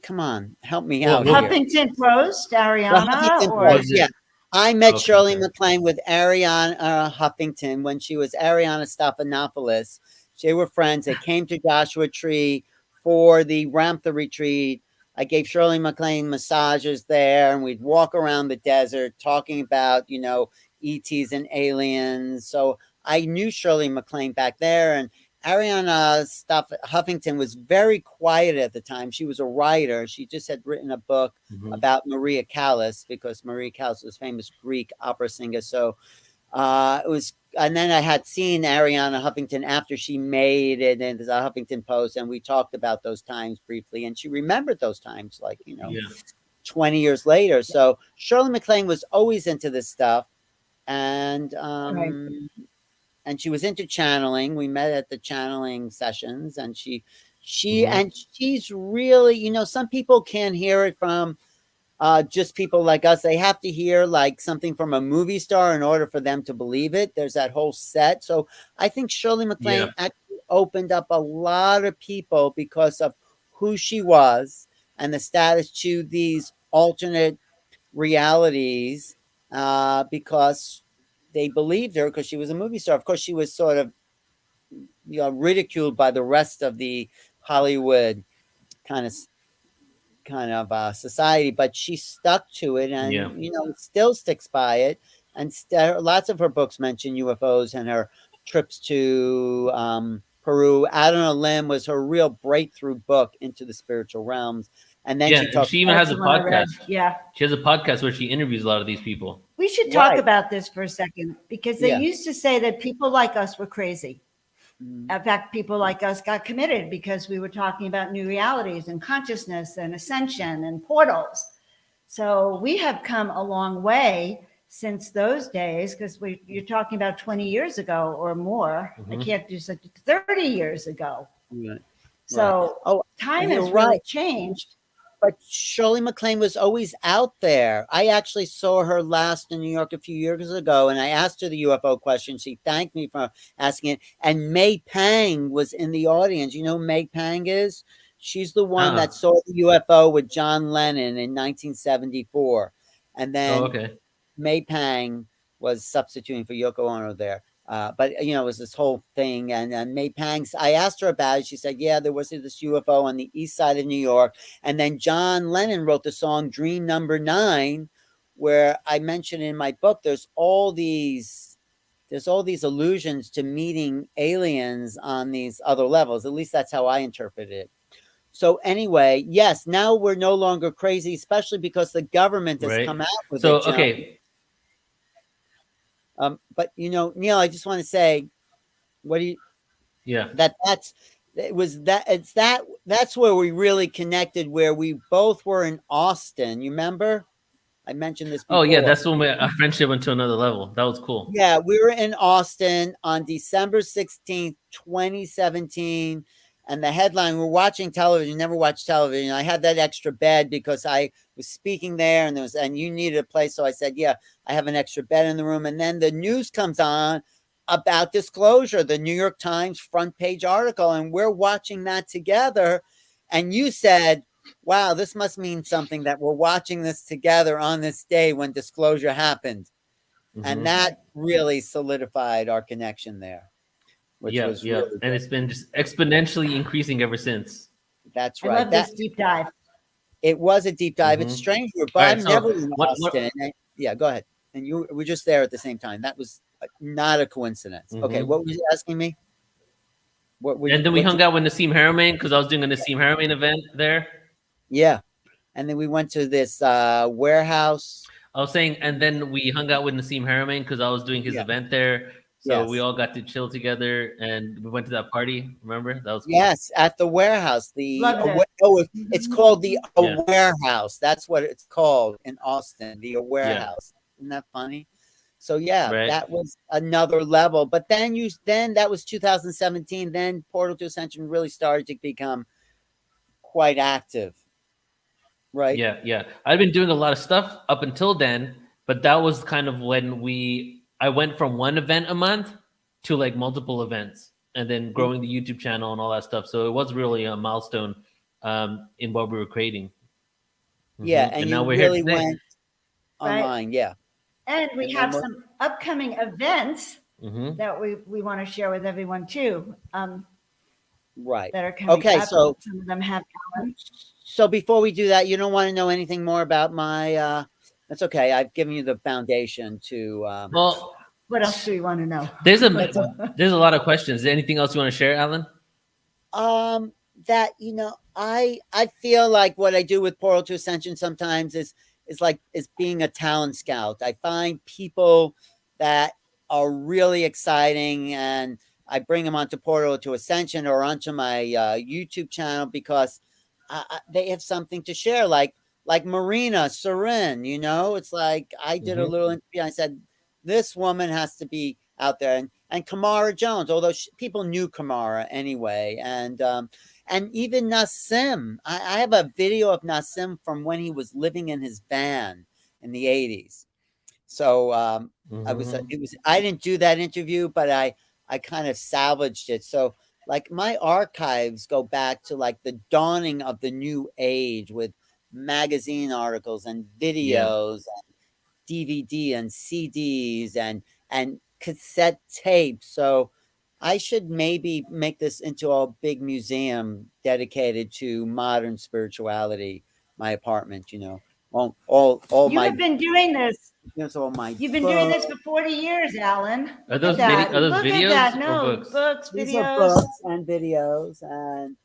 Come on, help me out. Huffington Post, Ariana. Yeah. I met Shirley MacLaine with Ariana Huffington when she was Ariana Stephanopoulos. They were friends. They came to Joshua Tree for the Ramtha retreat. I gave Shirley MacLaine massages there, and we'd walk around the desert talking about, ETs and aliens. So I knew Shirley MacLaine back there, and Ariana Huffington was very quiet at the time. She was a writer. She just had written a book about Maria Callas because Maria Callas was a famous Greek opera singer. So it was, and then I had seen Ariana Huffington after she made it in the Huffington Post, and we talked about those times briefly, and she remembered those times 20 years later. So Shirley MacLaine was always into this stuff, and and she was into channeling. We met at the channeling sessions, and she's really, some people can't hear it from just people like us. They have to hear something from a movie star in order for them to believe it. There's that whole set. So I think Shirley MacLaine actually opened up a lot of people because of who she was and the status to these alternate realities, because they believed her because she was a movie star. Of course, she was sort of ridiculed by the rest of the Hollywood kind of society, but she stuck to it, and still sticks by it. And lots of her books mention UFOs and her trips to Peru. Out on a Limb was her real breakthrough book into the spiritual realms. And then she and talked. she even has a That's the one I read. podcast. Yeah. She has a podcast where she interviews a lot of these people. We should talk Right. about this for a second, because they Yeah. used to say that people like us were crazy. Mm. In fact, people like us got committed because we were talking about new realities and consciousness and ascension and portals. So we have come a long way since those days, because you're talking about 20 years ago or more. I Mhm. can't do such 30 years ago. Right. So Oh, time you're has really right. changed. But Shirley MacLaine was always out there. I actually saw her last in New York a few years ago, and I asked her the UFO question. She thanked me for asking it. And May Pang was in the audience. You know who May Pang is? She's the one that saw the UFO with John Lennon in 1974. And then okay. May Pang was substituting for Yoko Ono there. But you know, it was this whole thing, and May Pang's. I asked her about it. She said, "Yeah, there was this UFO on the east side of New York." And then John Lennon wrote the song "Dream Number 9," where I mentioned in my book, there's all these allusions to meeting aliens on these other levels. At least that's how I interpret it. So anyway, yes, now we're no longer crazy, especially because the government has Right. come out with So it. okay. But you know, Neil, I just want to say, what do you? Yeah. That's where we really connected. Where we both were in Austin. You remember? I mentioned this before. Oh yeah, that's when our friendship went to another level. That was cool. Yeah, we were in Austin on December 16th, 2017. And the headline, we're watching television, never watched television. I had that extra bed because I was speaking there, and you needed a place. So I said, yeah, I have an extra bed in the room. And then the news comes on about disclosure, the New York Times front page article. And we're watching that together. And you said, wow, this must mean something that we're watching this together on this day when disclosure happened. Mm-hmm. And that really solidified our connection there. Which was really and good. It's been just exponentially increasing ever since. That's right. I love this deep dive. It was a deep dive. It's strange, but I'm never in Austin. Yeah, go ahead. And you were just there at the same time. That was not a coincidence. Okay, what were you asking me? Then we hung out with Nassim Haramein because I was doing a Nassim Haramein event there. Yeah, and then we went to this warehouse. I was saying, and then we hung out with Nassim Haramein because I was doing his event there. So we all got to chill together, and we went to that party. Remember? That was cool. Yes, at the warehouse. It's called the Warehouse. That's what it's called in Austin. The Warehouse. Isn't that funny? So that was another level. But then that was 2017. Then Portal to Ascension really started to become quite active. Right? Yeah. I've been doing a lot of stuff up until then, but that was kind of when I went from one event a month to like multiple events, and then growing the YouTube channel and all that stuff. So it was really a milestone in what we were creating. Yeah, and now we're really here went online. Right? Yeah, and we have some upcoming events that we want to share with everyone too. Right. That are coming. Okay, up. so some of them have. So before we do that, you don't want to know anything more about my. That's okay. I've given you the foundation to. Well, what else do you want to know? There's a lot of questions. Is there anything else you want to share, Alan? That I feel like what I do with Portal to Ascension sometimes is being a talent scout. I find people that are really exciting, and I bring them onto Portal to Ascension or onto my YouTube channel because they have something to share. Like Marina Sarin, it's like I did a little interview. I said, this woman has to be out there. And Kamara Jones, although people knew Kamara anyway. And even Nassim. I have a video of Nassim from when he was living in his van in the 80s. So I didn't do that interview, but I kind of salvaged it. So like my archives go back to like the dawning of the new age with magazine articles and videos and DVD and CDs and cassette tapes. So I should maybe make this into a big museum dedicated to modern spirituality. My apartment, all you have been doing this Here's all my You've been doing this for 40 years, Alan. Are Look those at that. are those Look at videos that. or No, books? books, These are videos. books and videos and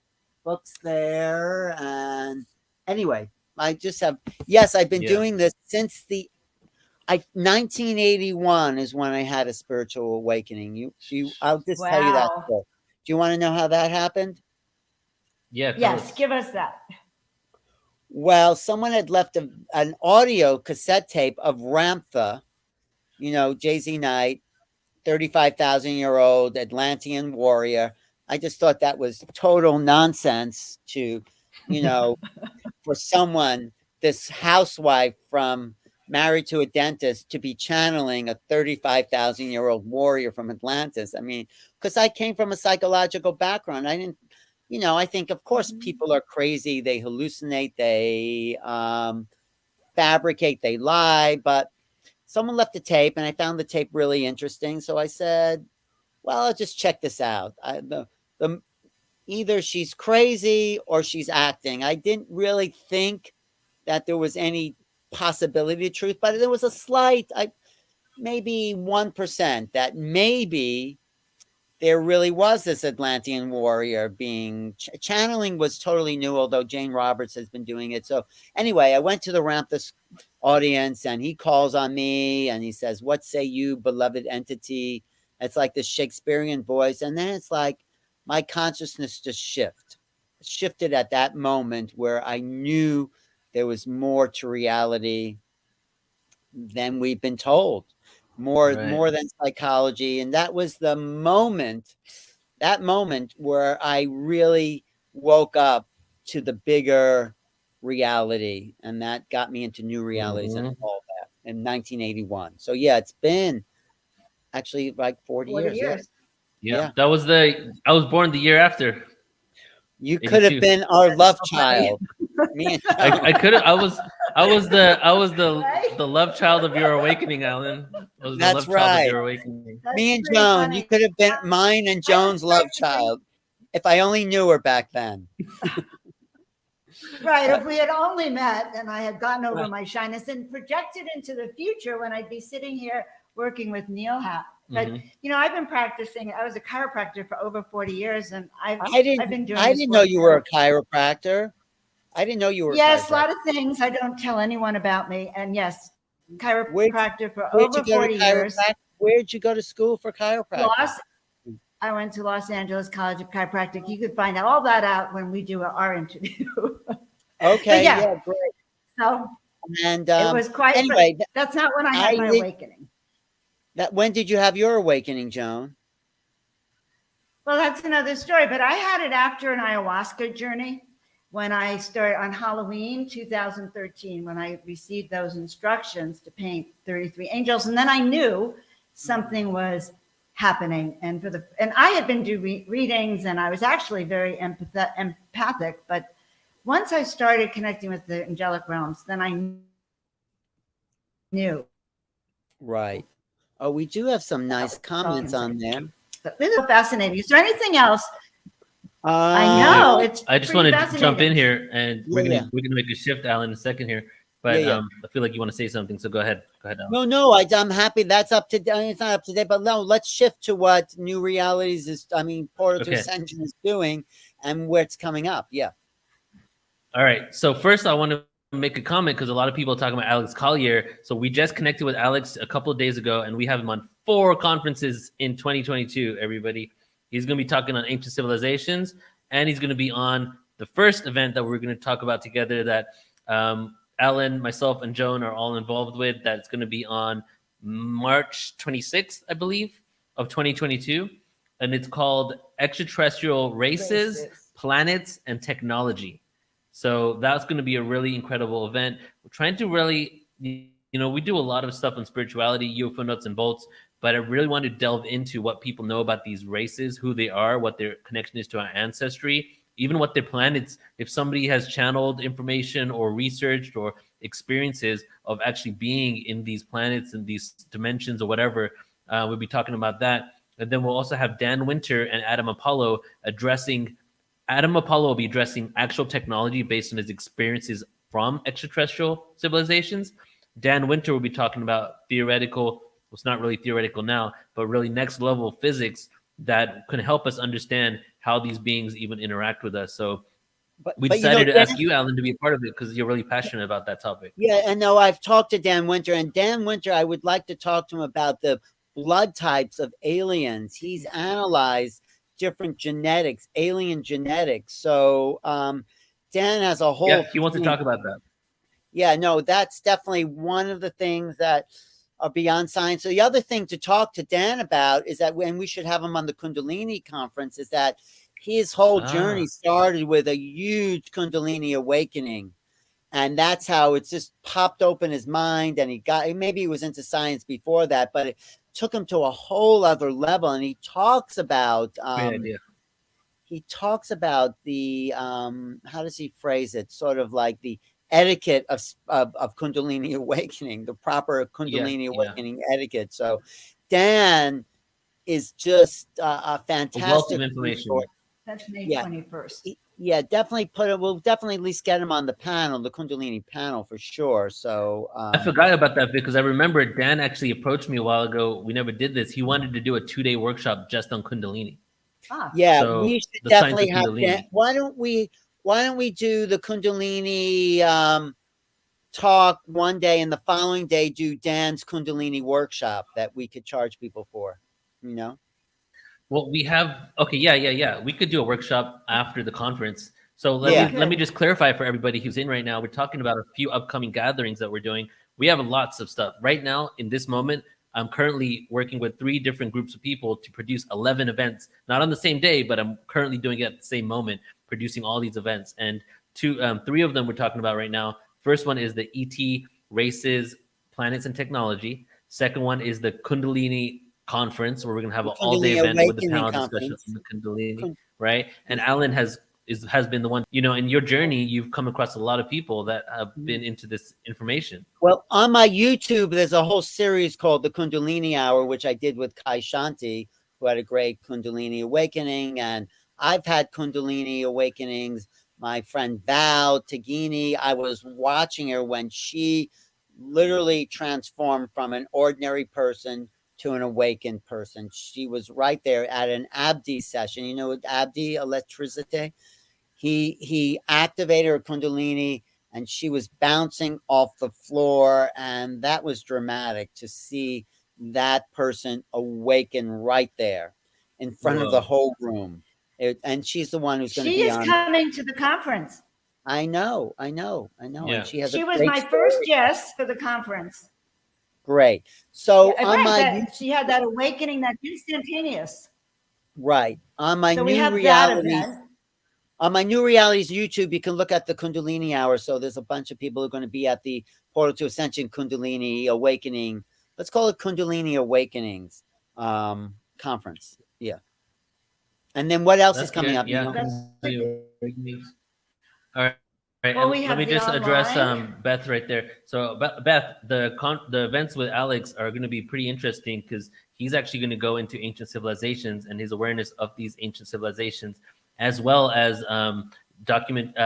books there. And anyway, I just have, yes, I've been doing this since 1981 is when I had a spiritual awakening. I'll just tell you that. Wow. Do you want to know how that happened? Yeah. Yes, give us that. Well, someone had left an audio cassette tape of Ramtha, Jay-Z Knight, 35,000-year-old Atlantean warrior. I just thought that was total nonsense to, for someone, this housewife from married to a dentist, to be channeling a 35,000-year-old warrior from Atlantis. I mean, because I came from a psychological background. I didn't, I think, of course, people are crazy. They hallucinate, they fabricate, they lie. But someone left a tape, and I found the tape really interesting. So I said, well, I'll just check this out. Either she's crazy or she's acting. I didn't really think that there was any possibility of truth, but there was a slight, maybe 1%, that maybe there really was this Atlantean warrior being channeling was totally new, although Jane Roberts has been doing it. So anyway, I went to the Ramthus audience, and he calls on me and he says, "What say you, beloved entity?" It's like this Shakespearean voice. And then it's like my consciousness just shifted at that moment, where I knew there was more to reality than we've been told. More than psychology. And that was that moment where I really woke up to the bigger reality, and that got me into new realities and all that in 1981. So yeah, it's been actually like 40 years. Yeah. I was born the year after. You could have been our love child. Me and I could have. I was the love child of your awakening, Alan. I was the That's love child right. of your awakening. Me and Joan, you could have been mine and Joan's love child if I only knew her back then. Right. If we had only met and I had gotten over my shyness and projected into the future when I'd be sitting here working with Neil Hat. But I've been practicing. I was a chiropractor for over 40 years, and I've been doing. I didn't know you were a chiropractor. I didn't know you were. Yes, a lot of things I don't tell anyone about me. And yes, chiropractor for over 40 years. Where'd you go to school for chiropractic? I went to Los Angeles College of Chiropractic. You could find all that out when we do our interview. Okay. Yeah, great. So and it was quite. Anyway, that's not when I had my awakening. When did you have your awakening, Joan? Well, that's another story, but I had it after an ayahuasca journey when I started on Halloween 2013, when I received those instructions to paint 33 angels. And then I knew something was happening. And I had been doing readings, and I was actually very empathic. But once I started connecting with the angelic realms, then I knew. Right. Oh, we do have some nice comments on there. This is fascinating. Is there anything else? I know. I just wanted to jump in here, and we're gonna make a shift, Alan, in a second here. But I feel like you want to say something, so go ahead. Go ahead, Alan. No, I'm happy. That's up to. It's not up to date, but no. Let's shift to what New Realities is. Portal to Ascension is doing, and where it's coming up. Yeah. All right. So first, I want to make a comment, because a lot of people are talking about Alex Collier. So we just connected with Alex a couple of days ago, and we have him on 4 conferences in 2022. Everybody, he's going to be talking on ancient civilizations, and he's going to be on the first event that we're going to talk about together that Alan, myself, and Joan are all involved with. That's going to be on March 26th, I believe, of 2022, and it's called Extraterrestrial Races, Planets, and Technology. So that's going to be a really incredible event. We're trying to really, we do a lot of stuff on spirituality, UFO nuts and bolts, but I really want to delve into what people know about these races, who they are, what their connection is to our ancestry, even what their planets, if somebody has channeled information or researched or experiences of actually being in these planets and these dimensions or whatever, we'll be talking about that. And then we'll also have Dan Winter and Adam Apollo addressing. Adam Apollo will be addressing actual technology based on his experiences from extraterrestrial civilizations. Dan Winter will be talking about theoretical, well, it's not really theoretical now, but really next level physics that can help us understand how these beings even interact with us. So we decided to ask you, Alan, to be a part of it because you're really passionate about that topic. Yeah, and no, I've talked to Dan Winter, and Dan Winter, I would like to talk to him about the blood types of aliens. He's analyzed different genetics, alien genetics. So Dan has a whole. Yeah, he wants to talk about that. Yeah, no, that's definitely one of the things that are beyond science. So the other thing to talk to Dan about is that when we should have him on the Kundalini conference is that his whole journey started with a huge Kundalini awakening. And that's how it's just popped open his mind. And maybe he was into science before that, but it took him to a whole other level. And he talks about, Great idea. He talks about the, how does he phrase it? Sort of like the etiquette of Kundalini awakening, the proper Kundalini awakening etiquette. So Dan is just a fantastic a wealth of information. resource. That's May 21st. Yeah, definitely we'll definitely at least get him on the panel, the Kundalini panel for sure. So I forgot about that because I remember Dan actually approached me a while ago. We never did this. He wanted to do a 2-day workshop just on Kundalini. Yeah, so we should definitely have that. Why don't we do the Kundalini talk one day and the following day do Dan's Kundalini workshop that we could charge people for, you know? Well, we have yeah. We could do a workshop after the conference. So let me just clarify for everybody who's in right now. We're talking about a few upcoming gatherings that we're doing. We have lots of stuff right now. In this moment, I'm currently working with 3 different groups of people to produce 11 events, not on the same day, but I'm currently doing it at the same moment, producing all these events. And 3 of them we're talking about right now. First one is the ET races, planets, and technology. Second one is the Kundalini conference, where we're going to have an all-day event with the panel discussion on the Kundalini, right? And Alan has been the one, in your journey, you've come across a lot of people that have been into this information. Well, on my YouTube, there's a whole series called the Kundalini Hour, which I did with Kai Shanti, who had a great Kundalini awakening. And I've had Kundalini awakenings. My friend Val Tagini, I was watching her when she literally transformed from an ordinary person to an awakened person. She was right there at an Abdi session. You know, Abdi, electricity. He activated her Kundalini and she was bouncing off the floor. And that was dramatic to see that person awaken right there in front of the whole room. And she's the one who's going to be on. She is coming to the conference. I know. Yeah. And she was my first guest for the conference. Great. So she had that awakening, that instantaneous. Right. On my new reality. On my New Realities YouTube, you can look at the Kundalini Hour. So there's a bunch of people who are going to be at the Portal to Ascension Kundalini Awakening. Let's call it Kundalini Awakenings conference. Yeah. And then what else is coming up? Yeah. All right. Well, let me just address Beth right there. So Beth, the events with Alex are going to be pretty interesting because he's actually going to go into ancient civilizations and his awareness of these ancient civilizations, as well as document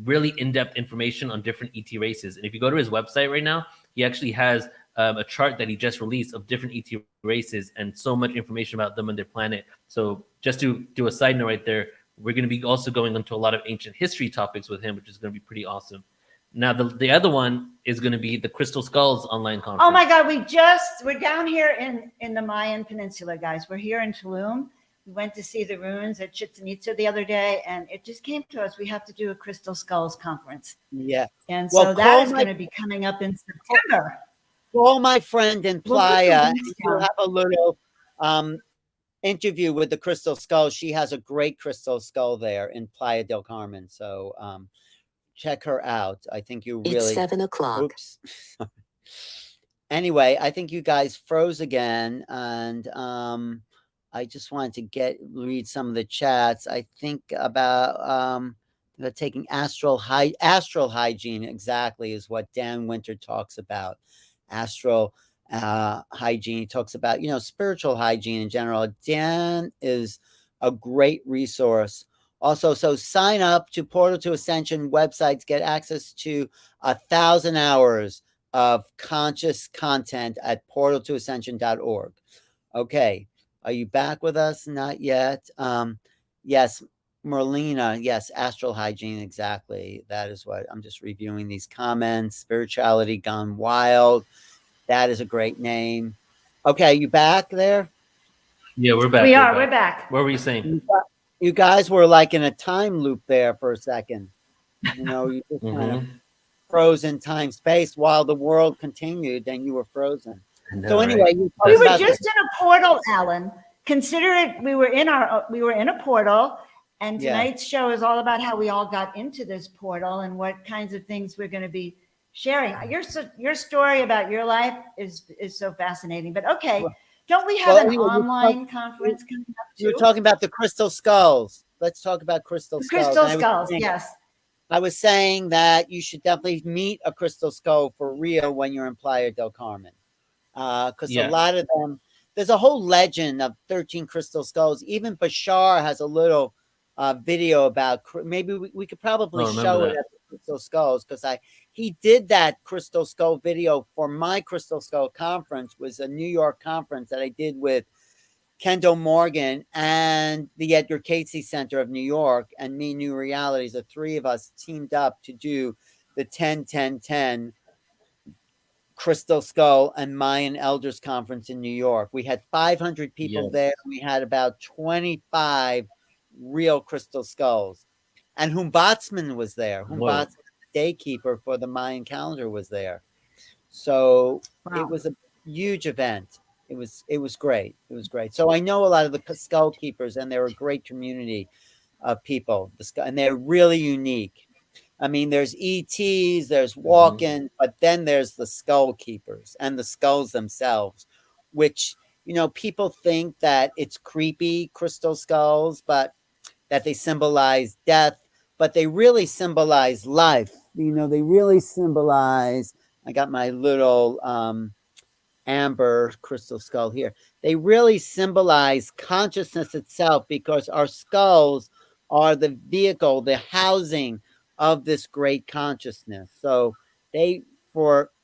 really in-depth information on different ET races. And if you go to his website right now, he actually has a chart that he just released of different ET races and so much information about them and their planet. So just to do a side note right there, we're going to be also going into a lot of ancient history topics with him, which is going to be pretty awesome. Now, the other one is going to be the Crystal Skulls online conference. Oh my God, we're down here in the Mayan Peninsula, guys. We're here in Tulum. We went to see the ruins at Chichen Itza the other day, and it just came to us. We have to do a Crystal Skulls conference. Yeah. And so that is going to be coming up in September. Call my friend in Playa. You'll have a little interview with the Crystal Skull. She has a great crystal skull there in Playa del Carmen. So check her out. I think you really. It's 7 o'clock. Oops. Anyway, I think you guys froze again, and I just wanted to read some of the chats. I think about taking astral hygiene exactly is what Dan Winter talks about. Astral hygiene. He talks about, spiritual hygiene in general. Dan is a great resource. Also, so sign up to Portal to Ascension websites, get access to 1,000 hours of conscious content at portaltoascension.org. Okay. Are you back with us? Not yet. Yes, Merlina. Yes, astral hygiene. Exactly. That is what I'm just reviewing these comments. Spirituality gone wild. That is a great name. Okay. You back there? Yeah, we're back. We're back. What were you saying? You guys were like in a time loop there for a second. You know, you just kind of froze in time space while the world continued, and you were frozen. So anyway, we were just in a portal, Alan. Consider it. We were in a portal, and tonight's show is all about how we all got into this portal and what kinds of things we're going to be sharing. Your story about your life is so fascinating. But okay, don't we have an online conference coming up too? You're talking about the crystal skulls. Let's talk about crystal skulls. Crystal skulls, yes. I was saying that you should definitely meet a crystal skull for real when you're in Playa del Carmen. Because a lot of them, there's a whole legend of 13 crystal skulls. Even Bashar has a little video about, maybe we could probably show it at the crystal skulls, because he did that crystal skull video for my crystal skull conference. Was a New York conference that I did with Kendall Morgan and the Edgar Cayce Center of New York and me, New Realities. The three of us teamed up to do the 10-10-10 Crystal Skull and Mayan Elders Conference in New York. We had 500 people there. We had about 25 real crystal skulls. And Humbatsman was there. Humbatsman, the daykeeper for the Mayan calendar, was there. So it was a huge event. It was great. It was great. So I know a lot of the skull keepers, and they're a great community of people. And they're really unique. I mean, there's ETs, there's walk-in, but then there's the skull keepers and the skulls themselves, which, you know, people think that it's creepy, crystal skulls, but that they symbolize death, but they really symbolize life. You know, they really symbolize, I got my little amber crystal skull here. They really symbolize consciousness itself, because our skulls are the vehicle, the housing of this great consciousness. So if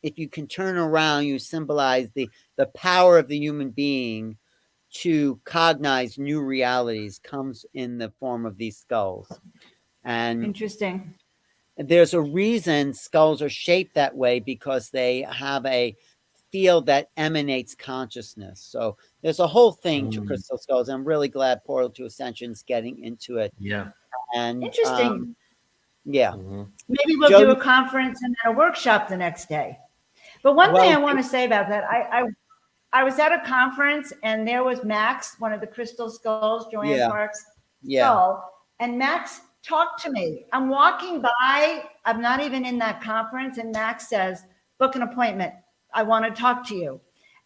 you can turn around, you symbolize the power of the human being to cognize new realities comes in the form of these skulls. And interesting. There's a reason skulls are shaped that way, because they have a field that emanates consciousness. So there's a whole thing to crystal skulls. I'm really glad Portal to Ascension's getting into it. Yeah. And interesting. Yeah. Maybe we'll do a conference and then a workshop the next day. But one thing I want to say about that, I was at a conference, and there was Max, one of the crystal skulls, Joanne Park's skull, and Max talked to me. I'm walking by, I'm not even in that conference, and Max says, book an appointment. I want to talk to you.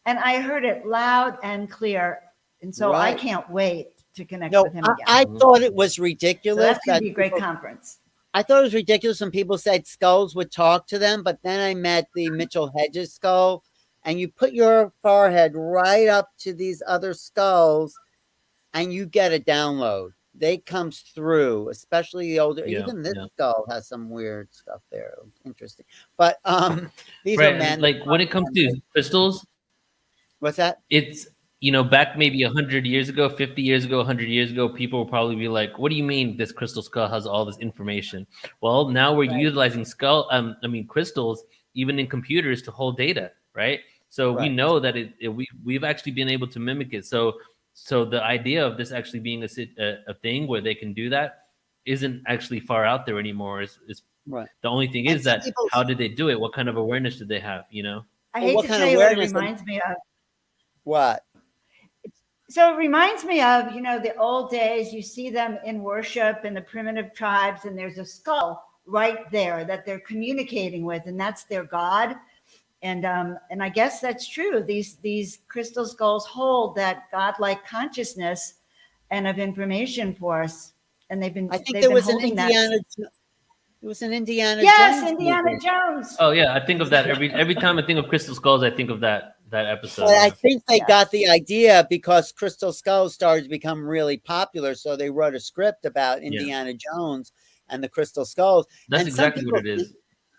And I heard it loud and clear. And so I can't wait to connect with him again. I thought it was ridiculous. So that's going to be a great conference. I thought it was ridiculous when people said skulls would talk to them, but then I met the Mitchell Hedges skull, and you put your forehead right up to these other skulls, and you get a download. They comes through, especially the older. Even this skull has some weird stuff there. Interesting, but these are men. Like when it comes to crystals, what's that? It's, you know, back maybe 100 years ago, 50 years ago, 100 years ago, people will probably be like, what do you mean this crystal skull has all this information? Well, now we're utilizing crystals, even in computers, to hold data, right? So we know that we've actually been able to mimic it. So the idea of this actually being a thing where they can do that isn't actually far out there anymore. It's the only thing is that how did they do it? What kind of awareness did they have, you know? I hate to tell you what it reminds me of. What? So it reminds me of, you know, the old days. You see them in worship in the primitive tribes, and there's a skull right there that they're communicating with, and that's their god. And I guess that's true. These crystal skulls hold that godlike consciousness and of information for us. And they've been. I think there was an Indiana. It was an Indiana. Yes, Jones Indiana movie. Jones. Oh yeah, I think of that every time I think of crystal skulls. I think of that episode. But I think they got the idea because crystal skulls started to become really popular, so they wrote a script about Indiana Jones and the crystal skulls. That's and exactly what it is.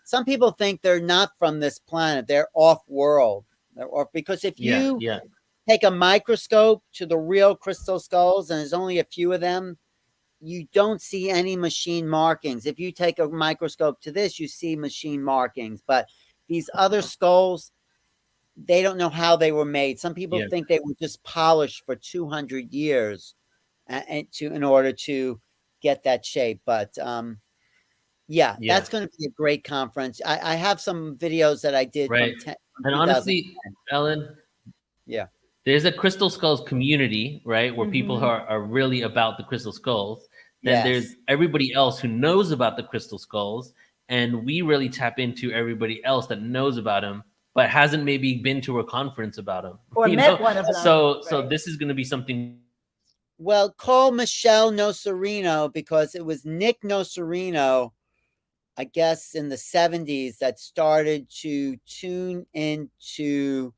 some people think they're not from this planet. They're off-world. They're off, because if you take a microscope to the real crystal skulls, and there's only a few of them, you don't see any machine markings. If you take a microscope to this, you see machine markings. But these other skulls, they don't know how they were made. Some people think they were just polished for 200 years in order to get that shape. But that's going to be a great conference. I have some videos that I did from and honestly, Ellen, there's a Crystal Skulls community, right, where people are really about the Crystal Skulls. Then there's everybody else who knows about the Crystal Skulls, and we really tap into everybody else that knows about them, but hasn't maybe been to a conference about them or met one of them. So this is going to be something. Well, call Michelle Nocerino, because it was Nick Nocerino, I guess in the 70s, that started to tune into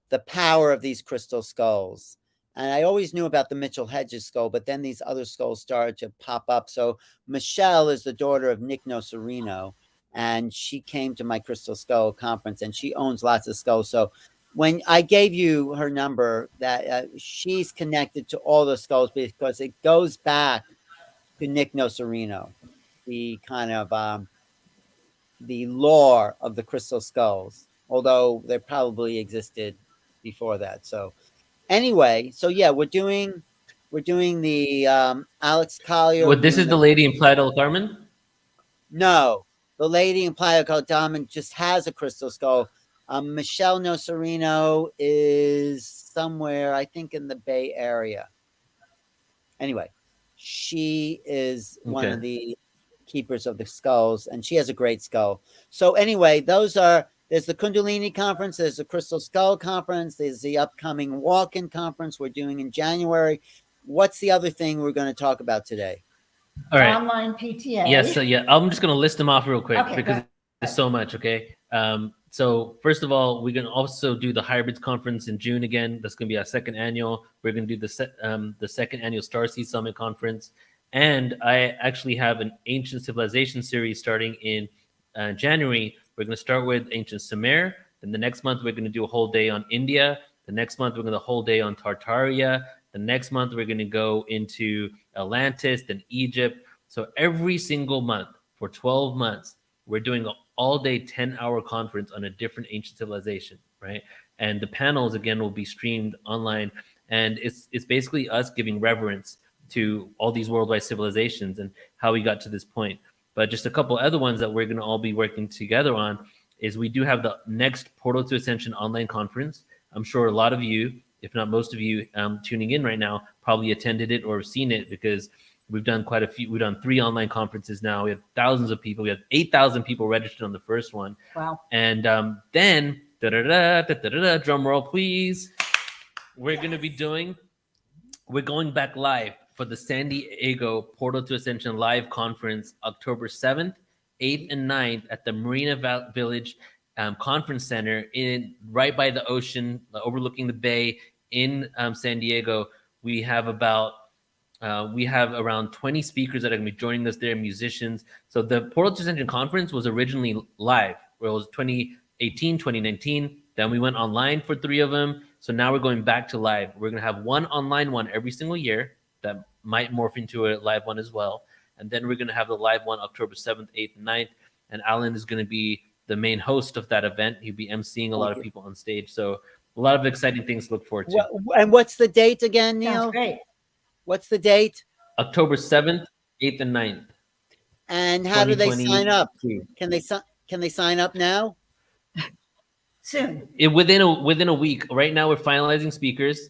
the power of these crystal skulls. And I always knew about the Mitchell Hedges skull, but then these other skulls started to pop up. So Michelle is the daughter of Nick Nocerino, and she came to my Crystal Skull conference, and she owns lots of skulls. So when I gave you her number, that she's connected to all the skulls, because it goes back to Nick Nocerino, the kind of the lore of the crystal skulls, although they probably existed before that. So anyway, so we're doing the Alex Collier. What, this is the lady in Playa del Carmen? No, the lady in Playa del Carmen just has a crystal skull. Michelle Nocerino is somewhere, I think, in the Bay Area. Anyway, she is one of the keepers of the skulls, and she has a great skull. So anyway, there's the Kundalini conference, there's the Crystal Skull conference, there's the upcoming Walk-In conference we're doing in January. What's the other thing we're going to talk about today? All right. Online PTA. Yes, I'm just going to list them off real quick, because there's so much, okay? So first of all, we're going to also do the Hybrids Conference in June again. That's going to be our second annual. We're going to do the second annual Starseed Summit Conference. And I actually have an Ancient Civilization series starting in January. We're going to start with Ancient Sumer. Then the next month, we're going to do a whole day on India. The next month, we're going to do a whole day on Tartaria. The next month, we're going to go into Atlantis, then Egypt. So every single month for 12 months, we're doing an all-day 10-hour conference on a different ancient civilization, right? And the panels, again, will be streamed online. And it's basically us giving reverence to all these worldwide civilizations and how we got to this point. But just a couple other ones that we're going to all be working together on is we do have the next Portal to Ascension online conference. I'm sure a lot of you, if not most of you tuning in right now, probably attended it or seen it, because we've done quite a few. We've done 3 online conferences now. We have thousands of people. We have 8,000 people registered on the first one. Wow. And then, drum roll, please. We're going back live for the San Diego Portal to Ascension live conference, October 7th, 8th, and 9th at the Marina Village Conference Center right by the ocean, overlooking the bay in San Diego. We have around 20 speakers that are going to be joining us there, musicians. So the Portal to Ascension conference was originally live. It was 2018, 2019. Then we went online for 3 of them. So now we're going back to live. We're going to have one online one every single year that might morph into a live one as well. And then we're going to have the live one October 7th, 8th, and 9th. And Alan is going to be the main host of that event. He'll be emceeing a lot of people on stage. So a lot of exciting things to look forward to. And what's the date again, Neil? Sounds great. What's the date? October 7th, 8th, and 9th. And how do they sign up? Can they sign up now? Soon. Within a week. Right now, we're finalizing speakers.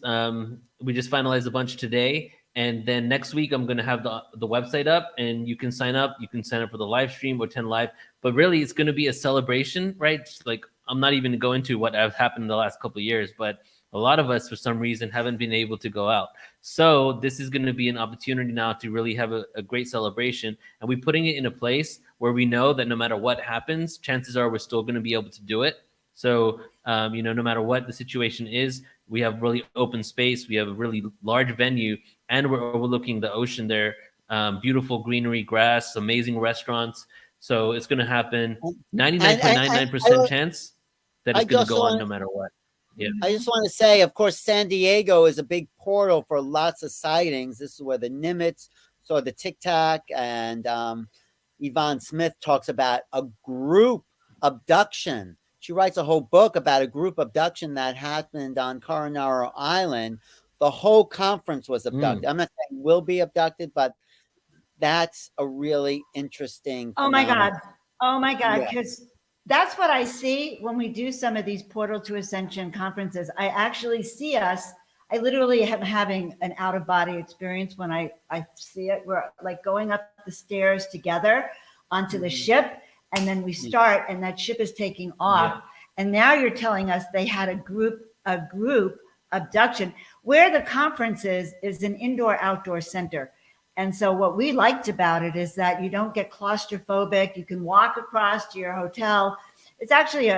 We just finalized a bunch today. And then next week, I'm going to have the website up, and you can sign up. You can sign up for the live stream or attend live. But really, it's going to be a celebration, right? Just like, I'm not even going to go into what has happened in the last couple of years, but a lot of us, for some reason, haven't been able to go out. So this is going to be an opportunity now to really have a great celebration. And we're putting it in a place where we know that no matter what happens, chances are we're still going to be able to do it. So, no matter what the situation is, we have really open space. We have a really large venue, and we're overlooking the ocean there. Beautiful greenery, grass, amazing restaurants. So it's going to happen 99.99% chance that it's going to go on no matter what. Yeah. I just want to say, of course, San Diego is a big portal for lots of sightings. This is where the Nimitz saw the Tic Tac, and Yvonne Smith talks about a group abduction. She writes a whole book about a group abduction that happened on Coronado Island. The whole conference was abducted. I'm not saying will be abducted, but that's a really interesting phenomenon. Oh my God. Yeah. Because that's what I see when we do some of these Portal to Ascension conferences. I actually see us. I literally am having an out of body experience when I see it. We're like going up the stairs together onto the ship, and then we start, and that ship is taking off. Yeah. And now you're telling us they had a group abduction. Where the conference is an indoor-outdoor center. And so what we liked about it is that you don't get claustrophobic. You can walk across to your hotel. It's actually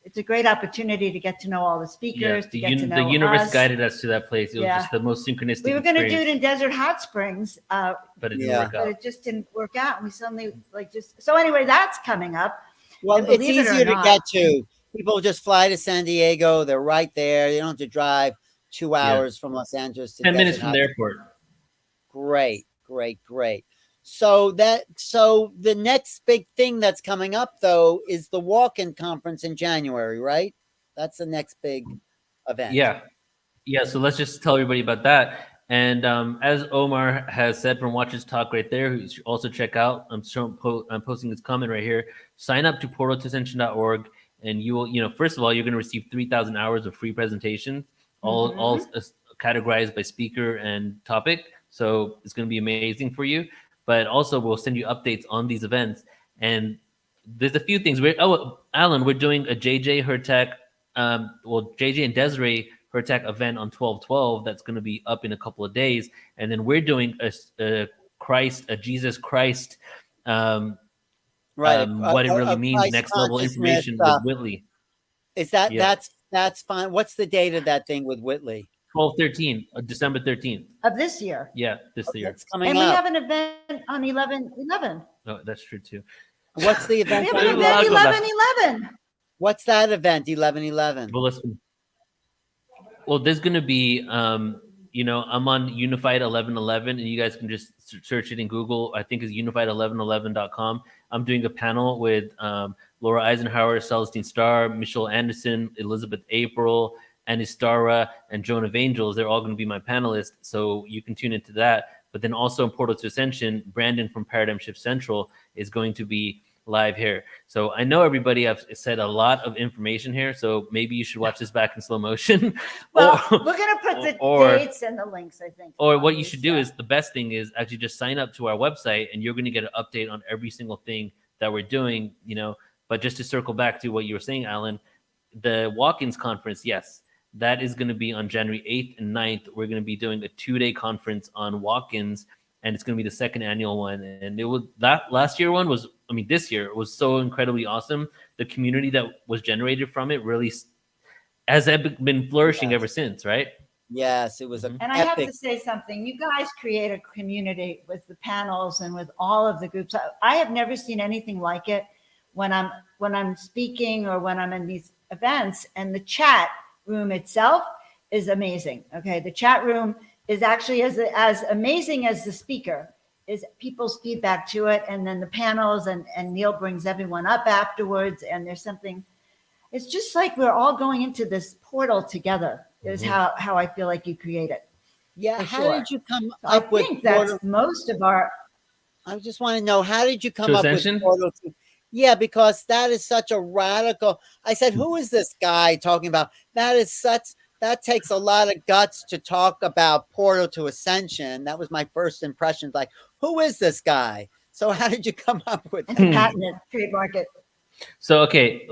it's a great opportunity to get to know all the speakers. The universe guided us to that place. It was just the most synchronistic. We were going to do it in Desert Hot Springs, but it didn't work out. But it just didn't work out. And we suddenly so anyway, that's coming up. Well, it's easier to get to. People just fly to San Diego. They're right there. They don't have to drive 2 hours from Los Angeles to 10 minutes from the airport. Great. So the next big thing that's coming up, though, is the walk-in conference in January, right? That's the next big event. Yeah. So let's just tell everybody about that. And as Omar has said from Watchers Talk right there, who you should also check out, I'm posting this comment right here. Sign up to portaltoascension.org, and you will, first of all, you're going to receive 3,000 hours of free presentations, all categorized by speaker and topic. So it's going to be amazing for you. But also, we'll send you updates on these events. And there's a few things. Alan, we're doing a JJ Hurtak, JJ and Desiree Hurtak event on 12/12 that's going to be up in a couple of days. And then we're doing a Jesus Christ, what it really means, next level information with Whitley. Is that that's fine? What's the date of that thing with Whitley? 12/13, December 13th of this year. Yeah, this year. And we have an event on 11/11. Oh, that's true too. What's the event? We have an event 11/11. What's that event? 11/11. Well, listen. Well, there's going to be, I'm on Unified 11/11, and you guys can just search it in Google. I think it's unified1111.com. I'm doing a panel with Laura Eisenhower, Celestine Starr, Michelle Anderson, Elizabeth April, Anistara, and Joan of Angels. They're all going to be my panelists, so you can tune into that. But then also in Portal to Ascension, Brandon from Paradigm Shift Central is going to be live here. So I know everybody, I've said a lot of information here, so maybe you should watch this back in slow motion. Well, we're going to put the dates and the links, I think. Or what you should do is, the best thing is actually just sign up to our website, and you're going to get an update on every single thing that we're doing, But just to circle back to what you were saying, Alan, the walk-ins conference, yes, that is going to be on January 8th and 9th. We're going to be doing a 2-day conference on walk-ins, and it's going to be the second annual one. And that last year one was, this year was so incredibly awesome. The community that was generated from it really has been flourishing ever since, right? Yes, it was And I have to say something. You guys create a community with the panels and with all of the groups. I have never seen anything like it when I'm speaking or when I'm in these events, and the chat room itself is amazing. Okay, the chat room is actually as amazing as the speaker is, people's feedback to it, and then the panels, and Neil brings everyone up afterwards, and there's something. It's just like we're all going into this portal together. Is how I feel like you create it. Yeah. How did you come up with? I think that's most of our. I just want to know, how did you come to up Ascension? With Portal to? Yeah, because that is such a radical. I said, who is this guy talking about? That takes a lot of guts to talk about Portal to Ascension. That was my first impression. Like, who is this guy? So how did you come up with and patent it, trademark it? So, okay,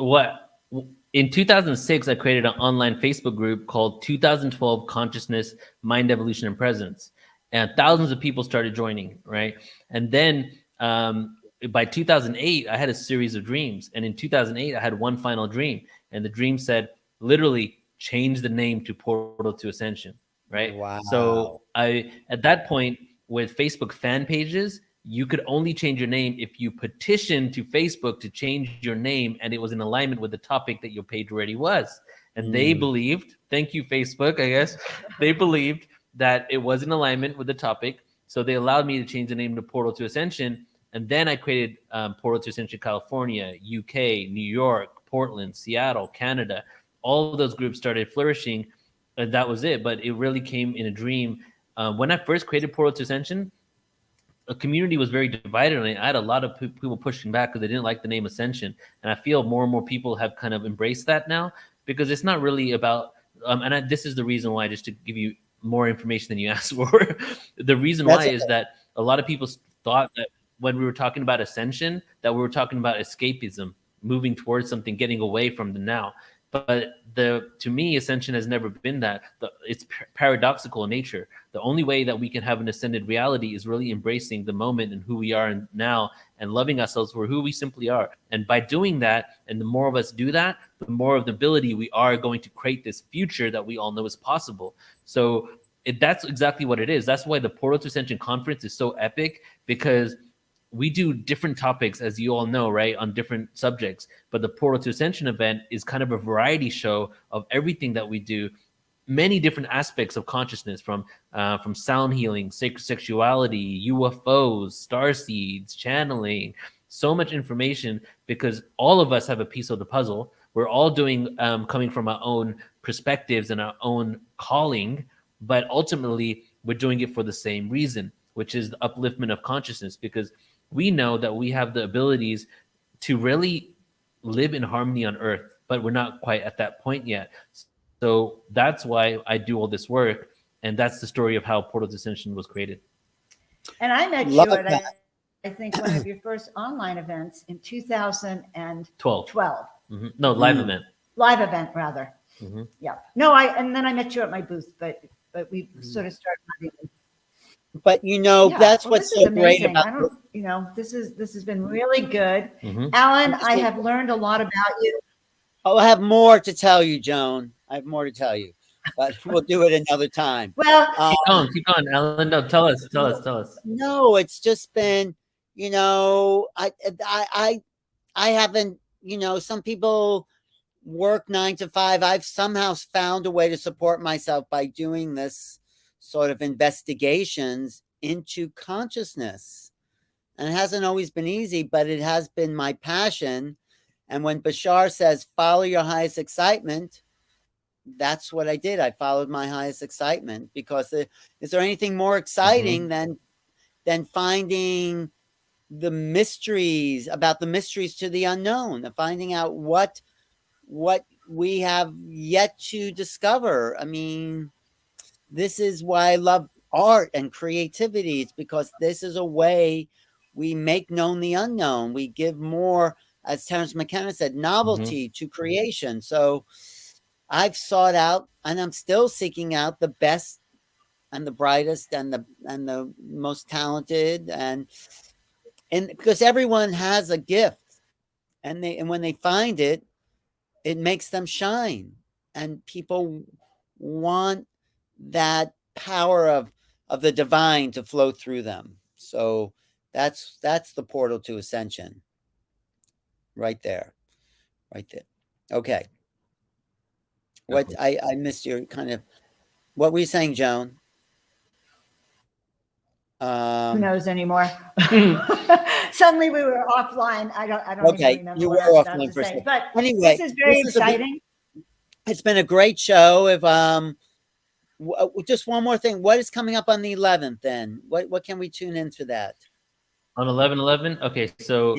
in 2006, I created an online Facebook group called 2012 Consciousness, Mind Evolution, and Presence. And thousands of people started joining, right? And then by 2008, I had a series of dreams. And in 2008, I had one final dream. And the dream said, literally, change the name to Portal to Ascension, right? Wow. So at that point, with Facebook fan pages, you could only change your name if you petitioned to Facebook to change your name and it was in alignment with the topic that your page already was. And they believed, thank you, Facebook, I guess, they believed that it was in alignment with the topic. So they allowed me to change the name to Portal to Ascension. And then I created Portal to Ascension California, UK, New York, Portland, Seattle, Canada. All of those groups started flourishing, and that was it. But it really came in a dream. When I first created Portal to Ascension, a community was very divided on it. I had a lot of people pushing back because they didn't like the name Ascension. And I feel more and more people have kind of embraced that now, because it's not really about, this is the reason why, just to give you more information than you asked for. The reason why is that a lot of people thought that when we were talking about Ascension, that we were talking about escapism, moving towards something, getting away from the now. But to me, Ascension has never been that. It's paradoxical in nature. The only way that we can have an ascended reality is really embracing the moment and who we are now, and loving ourselves for who we simply are. And by doing that, and the more of us do that, the more of the ability we are going to create this future that we all know is possible. So that's exactly what it is. That's why the Portal to Ascension conference is so epic, because we do different topics, as you all know, right, on different subjects. But the Portal to Ascension event is kind of a variety show of everything that we do, many different aspects of consciousness, from sound healing, sacred sexuality, UFOs, starseeds, channeling, so much information, because all of us have a piece of the puzzle. We're all doing, coming from our own perspectives and our own calling, but ultimately we're doing it for the same reason, which is the upliftment of consciousness, because we know that we have the abilities to really live in harmony on Earth, but we're not quite at that point yet. So that's why I do all this work. And that's the story of how Portal to Ascension was created. And I met you at, I think, one of your first online events in 2012. Mm-hmm. No, live event. Live event, rather. Mm-hmm. Yeah. No, and then I met you at my booth, but we sort of started hunting. But that's what's so great about this has been really good. Alan, I have learned a lot about you. I'll have more to tell you, Joan. I have more to tell you, but we'll do it another time. Well, keep going, Alan. No, tell us. No, it's just been, I haven't, some people work 9 to 5. I've somehow found a way to support myself by doing this sort of investigations into consciousness. And it hasn't always been easy, but it has been my passion. And when Bashar says, follow your highest excitement, that's what I did. I followed my highest excitement, because is there anything more exciting than finding the mysteries, about the mysteries to the unknown, and finding out what we have yet to discover. I mean, this is why I love art and creativity. It's because this is a way we make known the unknown. We give more, as Terence McKenna said, novelty to creation. So I've sought out, and I'm still seeking out, the best and the brightest and the most talented, and because everyone has a gift, and when they find it, it makes them shine, and people want that power of the divine to flow through them. So that's the Portal to Ascension right there. Okay. What I missed your kind of, what were you saying, Joan? Who knows anymore? Suddenly we were offline. I don't okay, even remember you were what I was offline for a second. But anyway, this is very exciting. It's been a great show. If just one more thing, what is coming up on the 11th? Then what can we tune in for that? On 11/11? Okay, so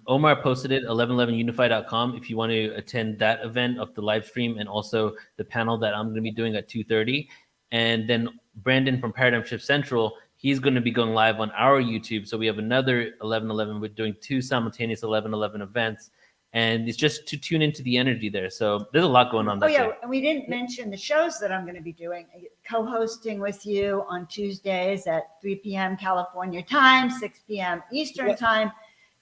Omar posted it, 1111unify.com, if you want to attend that event of the live stream, and also the panel that I'm going to be doing at 2:30. And then Brandon from Paradigm Shift Central, he's going to be going live on our YouTube. So we have another 11/11. We're doing 2 simultaneous 11/11 events. And it's just to tune into the energy there. So there's a lot going on that day. And we didn't mention the shows that I'm going to be doing. Co-hosting with you on Tuesdays at 3 p.m. California time, 6 p.m. Eastern time.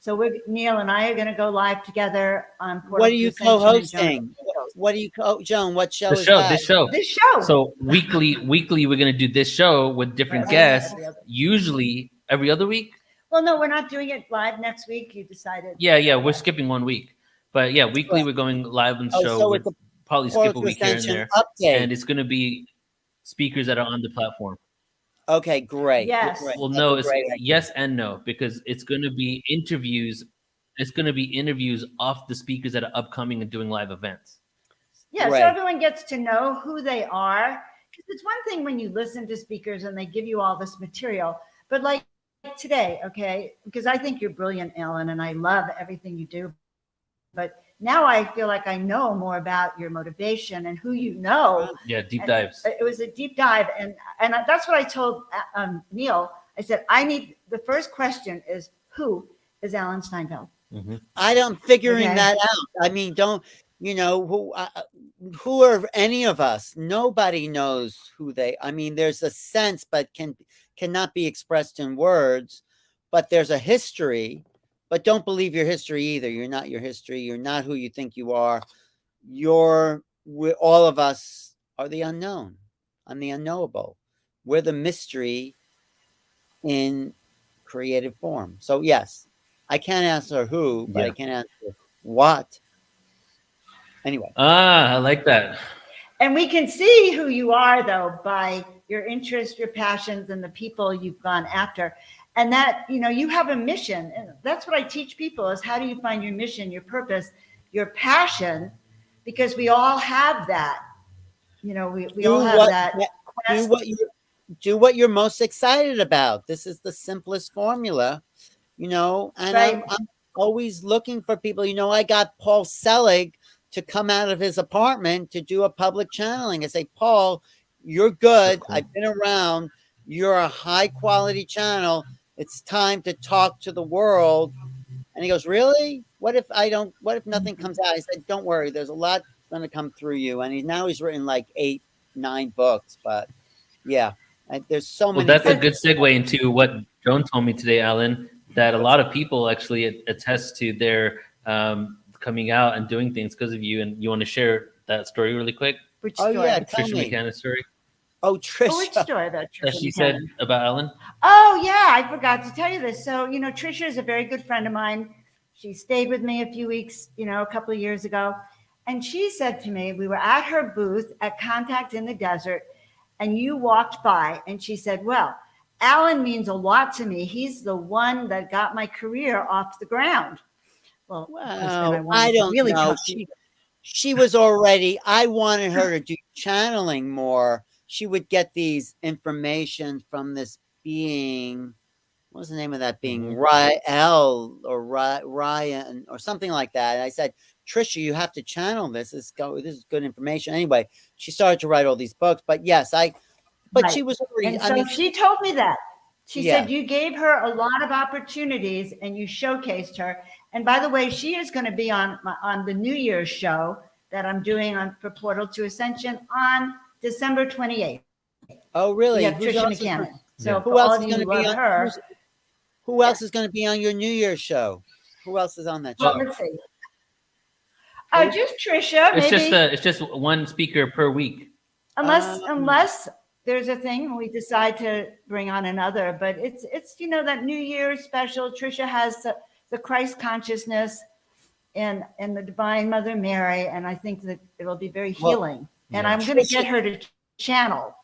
So Neil and I are going to go live together on Portal. What are you co-hosting? What are you Joan? What show is that? This show. So weekly, we're going to do this show with different guests. Usually every other week. Well, no, we're not doing it live next week. You decided. Yeah, we're skipping 1 week. But yeah, weekly we're going live on the show. So We'll it's a probably skip a week here and Ascension there. update. And it's going to be speakers that are on the platform. Okay, great. Yes. Great. Well, That's no, a it's great idea. yes and no, because it's going to be interviews. It's going to be interviews off the speakers that are upcoming and doing live events. Yeah, Right. so everyone gets to know who they are. Because it's one thing when you listen to speakers and they give you all this material, but like today, okay, because I think you're brilliant, Alan, and I love everything you do. But now I feel like I know more about your motivation and who you know. Yeah, deep And dives. it was a deep dive, and that's what I told Neil. I said I need the first question is who is Alan Steinfeld? I'm figuring Okay. that out. I mean, don't you know who are any of us? Nobody knows who they. I mean, there's a sense, but cannot be expressed in words. But there's a history. But don't believe your history either. You're not your history. You're not who you think you are. All of us are the unknown. I'm the unknowable. We're the mystery in creative form. So yes, I can't answer who, but I can answer what. Anyway. I like that. And we can see who you are, though, by your interests, your passions, and the people you've gone after. And that, you have a mission. And that's what I teach people is how do you find your mission, your purpose, your passion, because we all have that. We all have that. Do what you're most excited about. This is the simplest formula, and Right. I'm always looking for people. I got Paul Selig to come out of his apartment to do a public channeling. I say, Paul, you're good. I've been around. You're a high quality channel. It's time to talk to the world. And he goes, really? What if nothing comes out? I said, don't worry. There's a lot going to come through you. And he's written like 8, 9 books, but yeah, there's so many. Well, that's a good segue into what Joan told me today, Alan, that a lot of people actually attest to their coming out and doing things because of you. And you want to share that story really quick? Which story? Yeah, Trisha McCann's story. Oh, Trisha. Oh, which story about Trisha? That she said about Alan? Oh, yeah, I forgot to tell you this. So, Trisha is a very good friend of mine. She stayed with me a few weeks, a couple of years ago. And she said to me, we were at her booth at Contact in the Desert, and you walked by, and she said, well, Alan means a lot to me. He's the one that got my career off the ground. Well, I don't know. She was already, I wanted her to do channeling more. She would get these information from this being, what was the name of that being? Rael or Ryan or something like that. And I said, Trisha, you have to channel this. This is good information. Anyway, she started to write all these books. But yes, she was already. And so she told me that. She Yeah. said you gave her a lot of opportunities and you showcased her. And by the way, she is going to be on the New Year's show that I'm doing for Portal to Ascension on December 28th. Oh, really? We have Trisha McCann. So who all else of is you going to be love on her. Who else is going to be on your New Year's show? Who else is on that show? Well, let's see. Oh, just Trisha. It's just one speaker per week. Unless there's a thing we decide to bring on another, but it's that New Year's special. Trisha has the Christ consciousness and the Divine Mother Mary, and I think that it'll be very healing. And I'm going to get her to channel.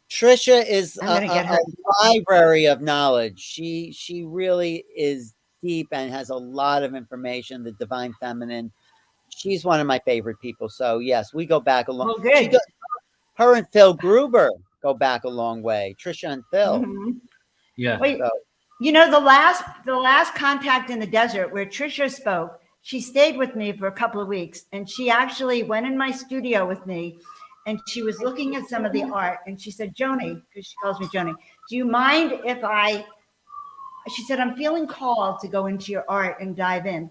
Trisha is get her. a library of knowledge. She really is deep and has a lot of information. The Divine Feminine. She's one of my favorite people. So yes, we go back a long. Well, good. Her and Phil Gruber go back a long way. Trisha and Phil. Mm-hmm. Yeah. Wait, the last Contact in the Desert where Trisha spoke, she stayed with me for a couple of weeks, and she actually went in my studio with me, and she was looking at some of the art, and she said, Joni, because she calls me Joni, do you mind if she said, I'm feeling called to go into your art and dive in.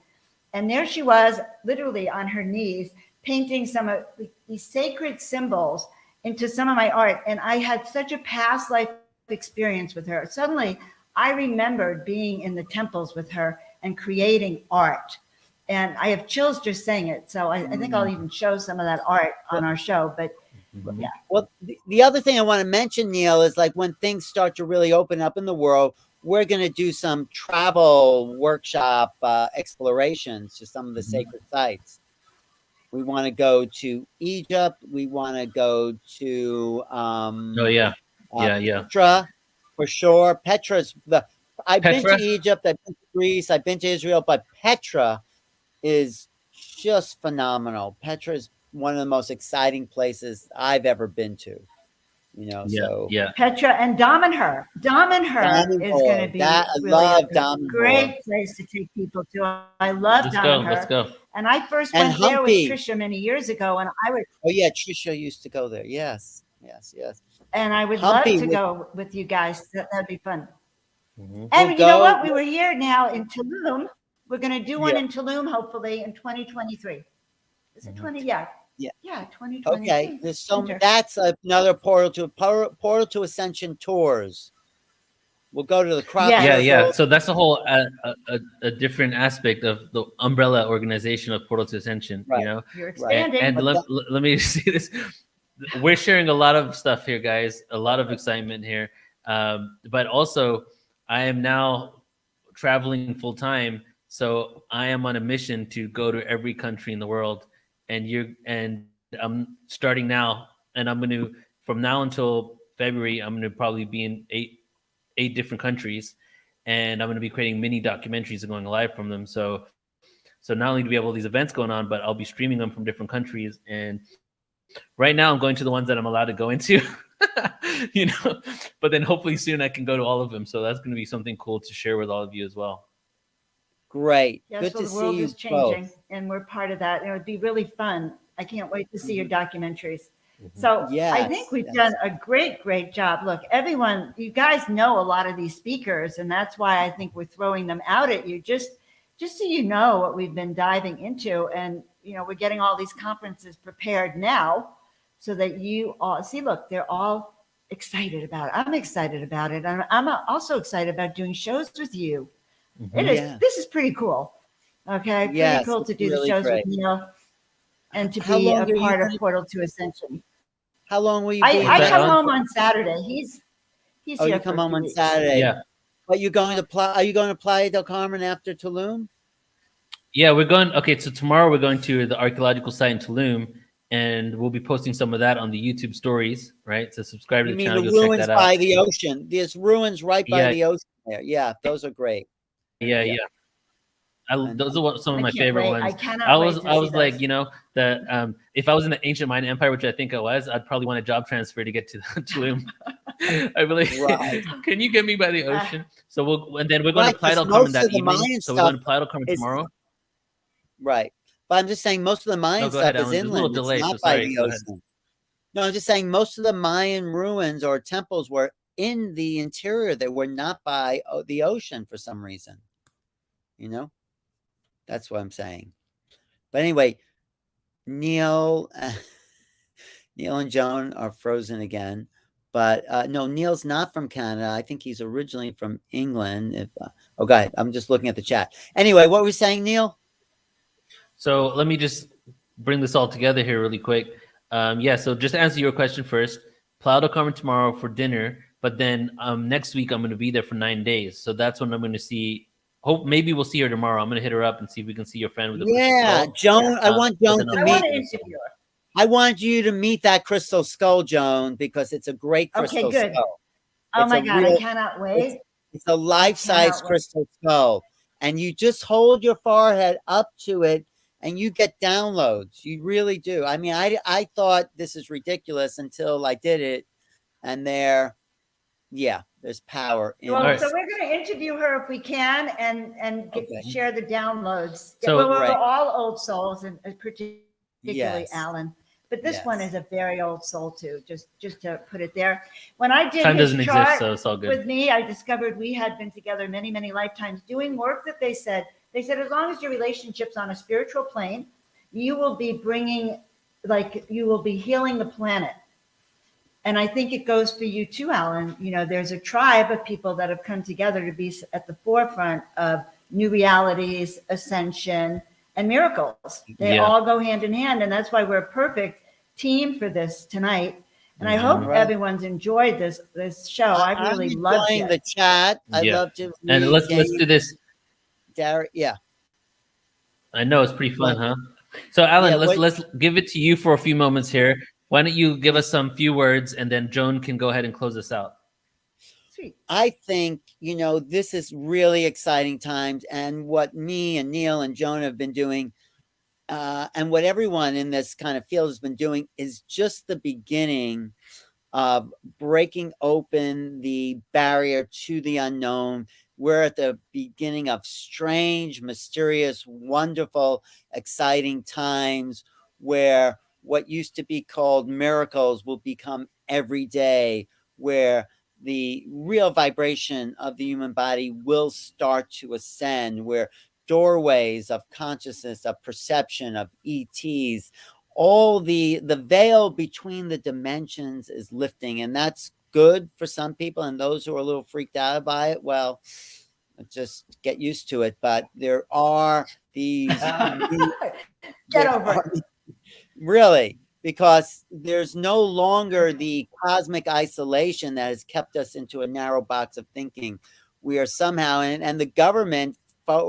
And there she was, literally on her knees, painting some of these sacred symbols into some of my art. And I had such a past life experience with her. Suddenly, I remembered being in the temples with her and creating art. And I have chills just saying it. So I think I'll even show some of that art on our show. But yeah. Well, the other thing I want to mention, Neil, is like when things start to really open up in the world, we're going to do some travel workshop explorations to some of the sacred sites. We want to go to Egypt. We want to go to Petra, for sure. I've been to Egypt, I've been to Greece, I've been to Israel, but Petra is just phenomenal. Petra is one of the most exciting places I've ever been to. You know, Petra and Damanhur. Damanhur is going to be really a great place to take people to. I love Damanhur. Let's go. And I first went there with Trisha many years ago, and I would. Oh yeah, Trisha used to go there. Yes. And I would love to go with you guys. That'd be fun. And you know what? We were here now in Tulum. We're going to do one in Tulum, hopefully in 2023. Is it 20? Yeah. 2023. Okay, that's another portal to Ascension tours. We'll go to the crop. Yeah. So that's a whole a different aspect of the umbrella organization of Portal to Ascension. Right. You know, you're expanding. And let me see this. We're sharing a lot of stuff here, guys. A lot of excitement here. But also, I am now traveling full time, so I am on a mission to go to every country in the world. And I'm starting now, and I'm going to, from now until February, I'm going to probably be in eight different countries, and I'm going to be creating mini documentaries and going live from them. So not only do we have all these events going on, but I'll be streaming them from different countries. And right now I'm going to the ones that I'm allowed to go into, you know, but then hopefully soon I can go to all of them. So that's going to be something cool to share with all of you as well. Great. Yes, good well, to the world see you is changing, both. and we're part of that. And it would be really fun. I can't wait to see your documentaries. So I think we've done a great job. Look, everyone, you guys know a lot of these speakers, and that's why I think we're throwing them out at you, just so you know what we've been diving into. And, you know, we're getting all these conferences prepared now so that you all see, look, they're all excited about it. I'm excited about it. And I'm also excited about doing shows with you. This is pretty cool. Okay. Pretty cool to do the shows with Neil and to be a part of Portal to Ascension. How long will you be? I come home on Saturday. He's here. You come home on Saturday. Yeah. Are you going to Playa del Carmen after Tulum? Yeah, we're going. Okay, so tomorrow we're going to the archaeological site in Tulum, and we'll be posting some of that on the YouTube stories. Right. So subscribe to the channel. The ruins by the ocean. There's ruins right by the ocean there. Yeah, those are great. Yeah. Those are some of my favorite ones. I cannot. I was like, you know, that if I was in the ancient Mayan Empire, which I think I was, I'd probably want a job transfer to get to Tulum. I really. Can you get me by the ocean? So we're going to Playa del Carmen that evening. So we're going to Playa del Carmen tomorrow. Right, but I'm just saying most of the Mayan stuff is inland. It's not by the ocean. No, I'm just saying most of the Mayan ruins or temples were in the interior. They were not by the ocean for some reason. You know. That's what I'm saying. But anyway, Neil and Joan are frozen again. But no, Neil's not from Canada. I think he's originally from England. Go ahead. I'm just looking at the chat. Anyway, what were we saying, Neil? So let me just bring this all together here really quick. So just to answer your question first, Playa del Carmen tomorrow for dinner. But then next week, I'm going to be there for 9 days. So that's when I'm going to see. Maybe we'll see her tomorrow. I'm gonna hit her up and see if we can see your friend with the Joan. I want Joan to meet. Interview her. I want you to meet that crystal skull, Joan, because it's a great crystal skull. Oh my God, I cannot wait. It's a life-size crystal skull, and you just hold your forehead up to it, and you get downloads. You really do. I mean, I thought this is ridiculous until I did it, and there's power in it. So we're going to interview her if we can and share the downloads. So we're all old souls, and particularly Alan. But this one is a very old soul too. Just to put it there. When I did his chart it's all good. with me, I discovered we had been together many lifetimes doing work that they said as long as your relationship's on a spiritual plane, you will be you will be healing the planet. And I think it goes for you too, Alan. You know, there's a tribe of people that have come together to be at the forefront of new realities, ascension, and miracles. They all go hand in hand. And that's why we're a perfect team for this tonight. And I hope Right. everyone's enjoyed this show. I I'm really loved enjoying it. the chat. I Yeah. love to And read let's do this. Derek, yeah. I know it's pretty fun, What? huh? So Alan, Yeah, what- let's give it to you for a few moments here. Why don't you give us some few words, and then Joan can go ahead and close us out. Sweet. I think, this is really exciting times. And what me and Neil and Joan have been doing, and what everyone in this kind of field has been doing, is just the beginning of breaking open the barrier to the unknown. We're at the beginning of strange, mysterious, wonderful, exciting times where what used to be called miracles will become everyday, where the real vibration of the human body will start to ascend, where doorways of consciousness, of perception, of ETs, all the veil between the dimensions is lifting, and that's good for some people. And those who are a little freaked out by it, well, just get used to it. But there are these Get over it. really, because there's no longer the cosmic isolation that has kept us into a narrow box of thinking. We are somehow, and the government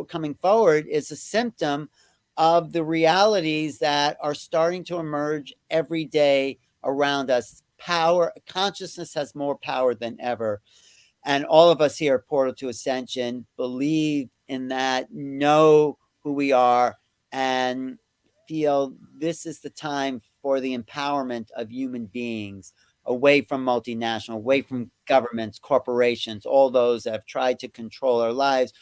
coming forward is a symptom of the realities that are starting to emerge every day around us. Power, consciousness has more power than ever. And all of us here at Portal to Ascension believe in that, know who we are, and feel this is the time for the empowerment of human beings, away from multinational, away from governments, corporations, all those that have tried to control our lives.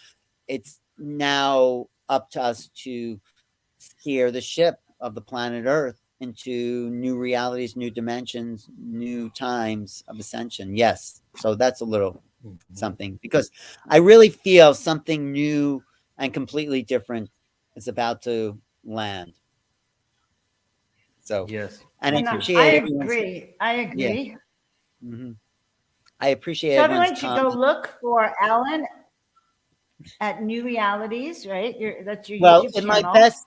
It's now up to us to steer the ship of the planet Earth into new realities, new dimensions, new times of ascension. Yes. So that's a little something, because I really feel something new and completely different is about to land. So, yes, and I And appreciate I everyone's. agree. I agree. Yeah. Mm-hmm. I appreciate So everyone's everyone should go comment. look for Alan at New Realities, right? That's your Well, YouTube in my channel. best,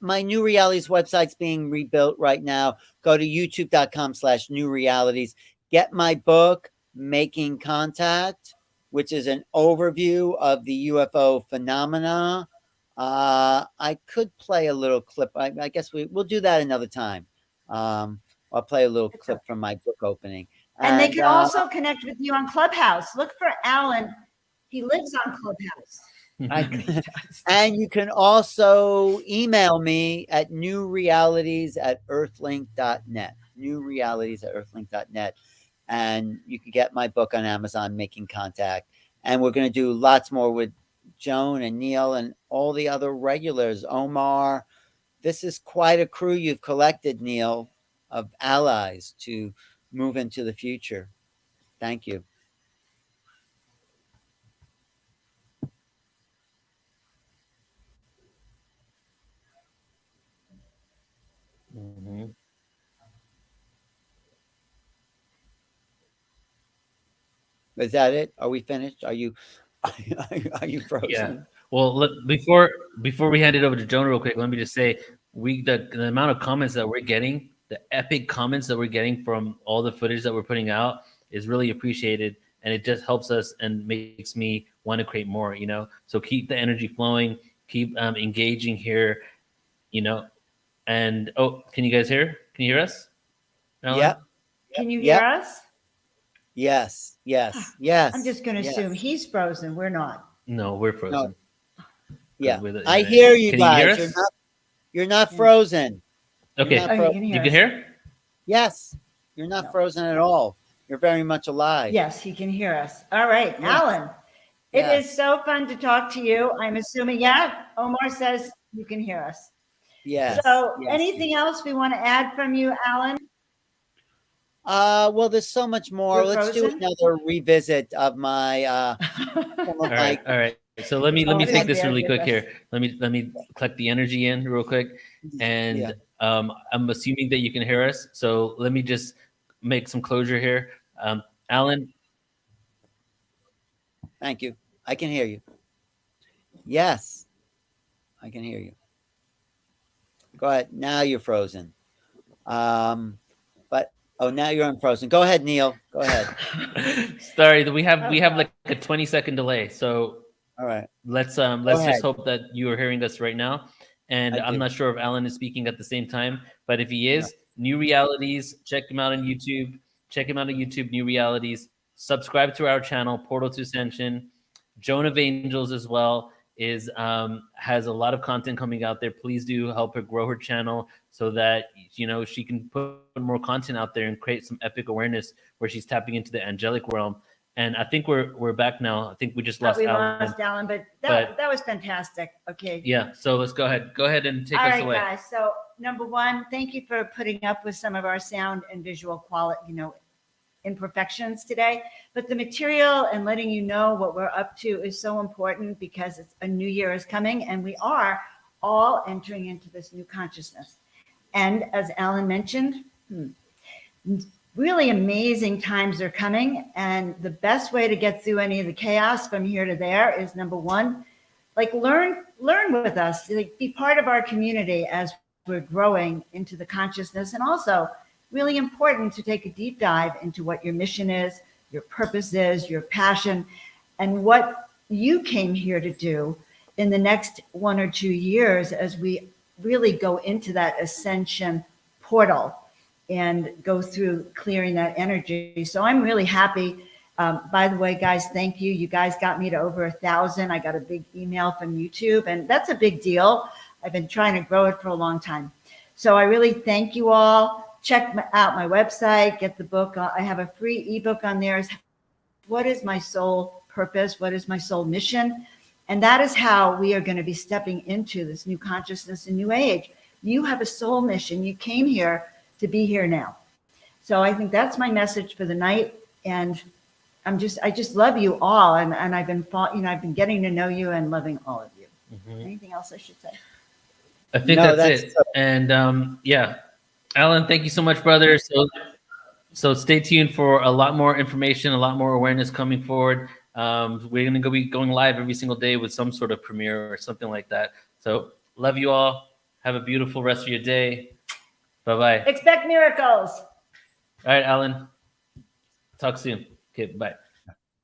my New Realities website's being rebuilt right now. Go to youtube.com/new realities. Get my book, Making Contact, which is an overview of the UFO phenomena. I could play a little clip. I guess we'll do that another time. I'll play a little clip from my book opening. And they can also connect with you on Clubhouse. Look for Alan. He lives on Clubhouse. And you can also email me at newrealities@earthlink.net. Newrealities@earthlink.net. And you can get my book on Amazon, Making Contact. And we're going to do lots more with Joan and Neil and all the other regulars. Omar, this is quite a crew you've collected, Neil, of allies to move into the future. Thank you. Mm-hmm. Is that it? Are we finished? Are you frozen? Yeah. Well, before we hand it over to Joan real quick, let me just say the amount of comments that we're getting, the epic comments that we're getting from all the footage that we're putting out is really appreciated, and it just helps us and makes me want to create more. So keep the energy flowing, keep engaging here. And can you guys hear? Can you hear us? Alan? Yeah. Can you hear us? Yes. I'm just going to assume he's frozen. We're not. No, we're frozen. No. Yeah, I hear you guys. You hear you're not frozen. Okay, You're not frozen. You can hear? Yes, you're not frozen at all. You're very much alive. Yes, he can hear us. All right, Yes. Alan. It is so fun to talk to you. I'm assuming, Omar says you can hear us. Yes. So anything else we want to add from you, Alan? Well, there's so much more. Let's do another revisit of my All right. So let me take this really quick here. Let me collect the energy in real quick, and I'm assuming that you can hear us. So let me just make some closure here. Alan. Thank you. I can hear you. Yes, I can hear you. Go ahead. Now you're frozen. But Oh, now you're unfrozen. Go ahead, Neil. Go ahead. Sorry, we have like a 20-second delay. So all right, let's just hope that you are hearing us right now. And I'm not sure if Alan is speaking at the same time, but if he is, New Realities, check him out on YouTube. Check him out on YouTube, New Realities. Subscribe to our channel, Portal to Ascension. Joan of Angels as well is has a lot of content coming out there. Please do help her grow her channel so that she can put more content out there and create some epic awareness where she's tapping into the angelic realm. And I think we're back now. I think we just lost Alan. We lost Alan, but that was fantastic. Okay. Yeah. So let's go ahead. Go ahead and take us away. All right, guys. So number one, thank you for putting up with some of our sound and visual quality, imperfections today. But the material and letting you know what we're up to is so important because it's a new year is coming and we are all entering into this new consciousness. And as Alan mentioned, really amazing times are coming. And the best way to get through any of the chaos from here to there is number one, learn with us, be part of our community as we're growing into the consciousness. And also really important to take a deep dive into what your mission is, your purpose is, your passion, and what you came here to do in the next 1 or 2 years as we really go into that ascension portal and go through clearing that energy. So I'm really happy. By the way, guys, thank you. You guys got me to over 1,000. I got a big email from YouTube, and that's a big deal. I've been trying to grow it for a long time. So I really thank you all. Check out my website, get the book. I have a free ebook on there. What is my soul purpose? What is my soul mission? And that is how we are going to be stepping into this new consciousness and new age. You have a soul mission. You came here to be here now. So I think that's my message for the night. And I just love you all. And I've been getting to know you and loving all of you. Mm-hmm. Anything else I should say? I think that's it. And Alan, thank you so much, brother. So stay tuned for a lot more information, a lot more awareness coming forward. We're going to be going live every single day with some sort of premiere or something like that. So love you all. Have a beautiful rest of your day. Bye-bye. Expect miracles. All right, Alan. Talk soon. Okay, bye.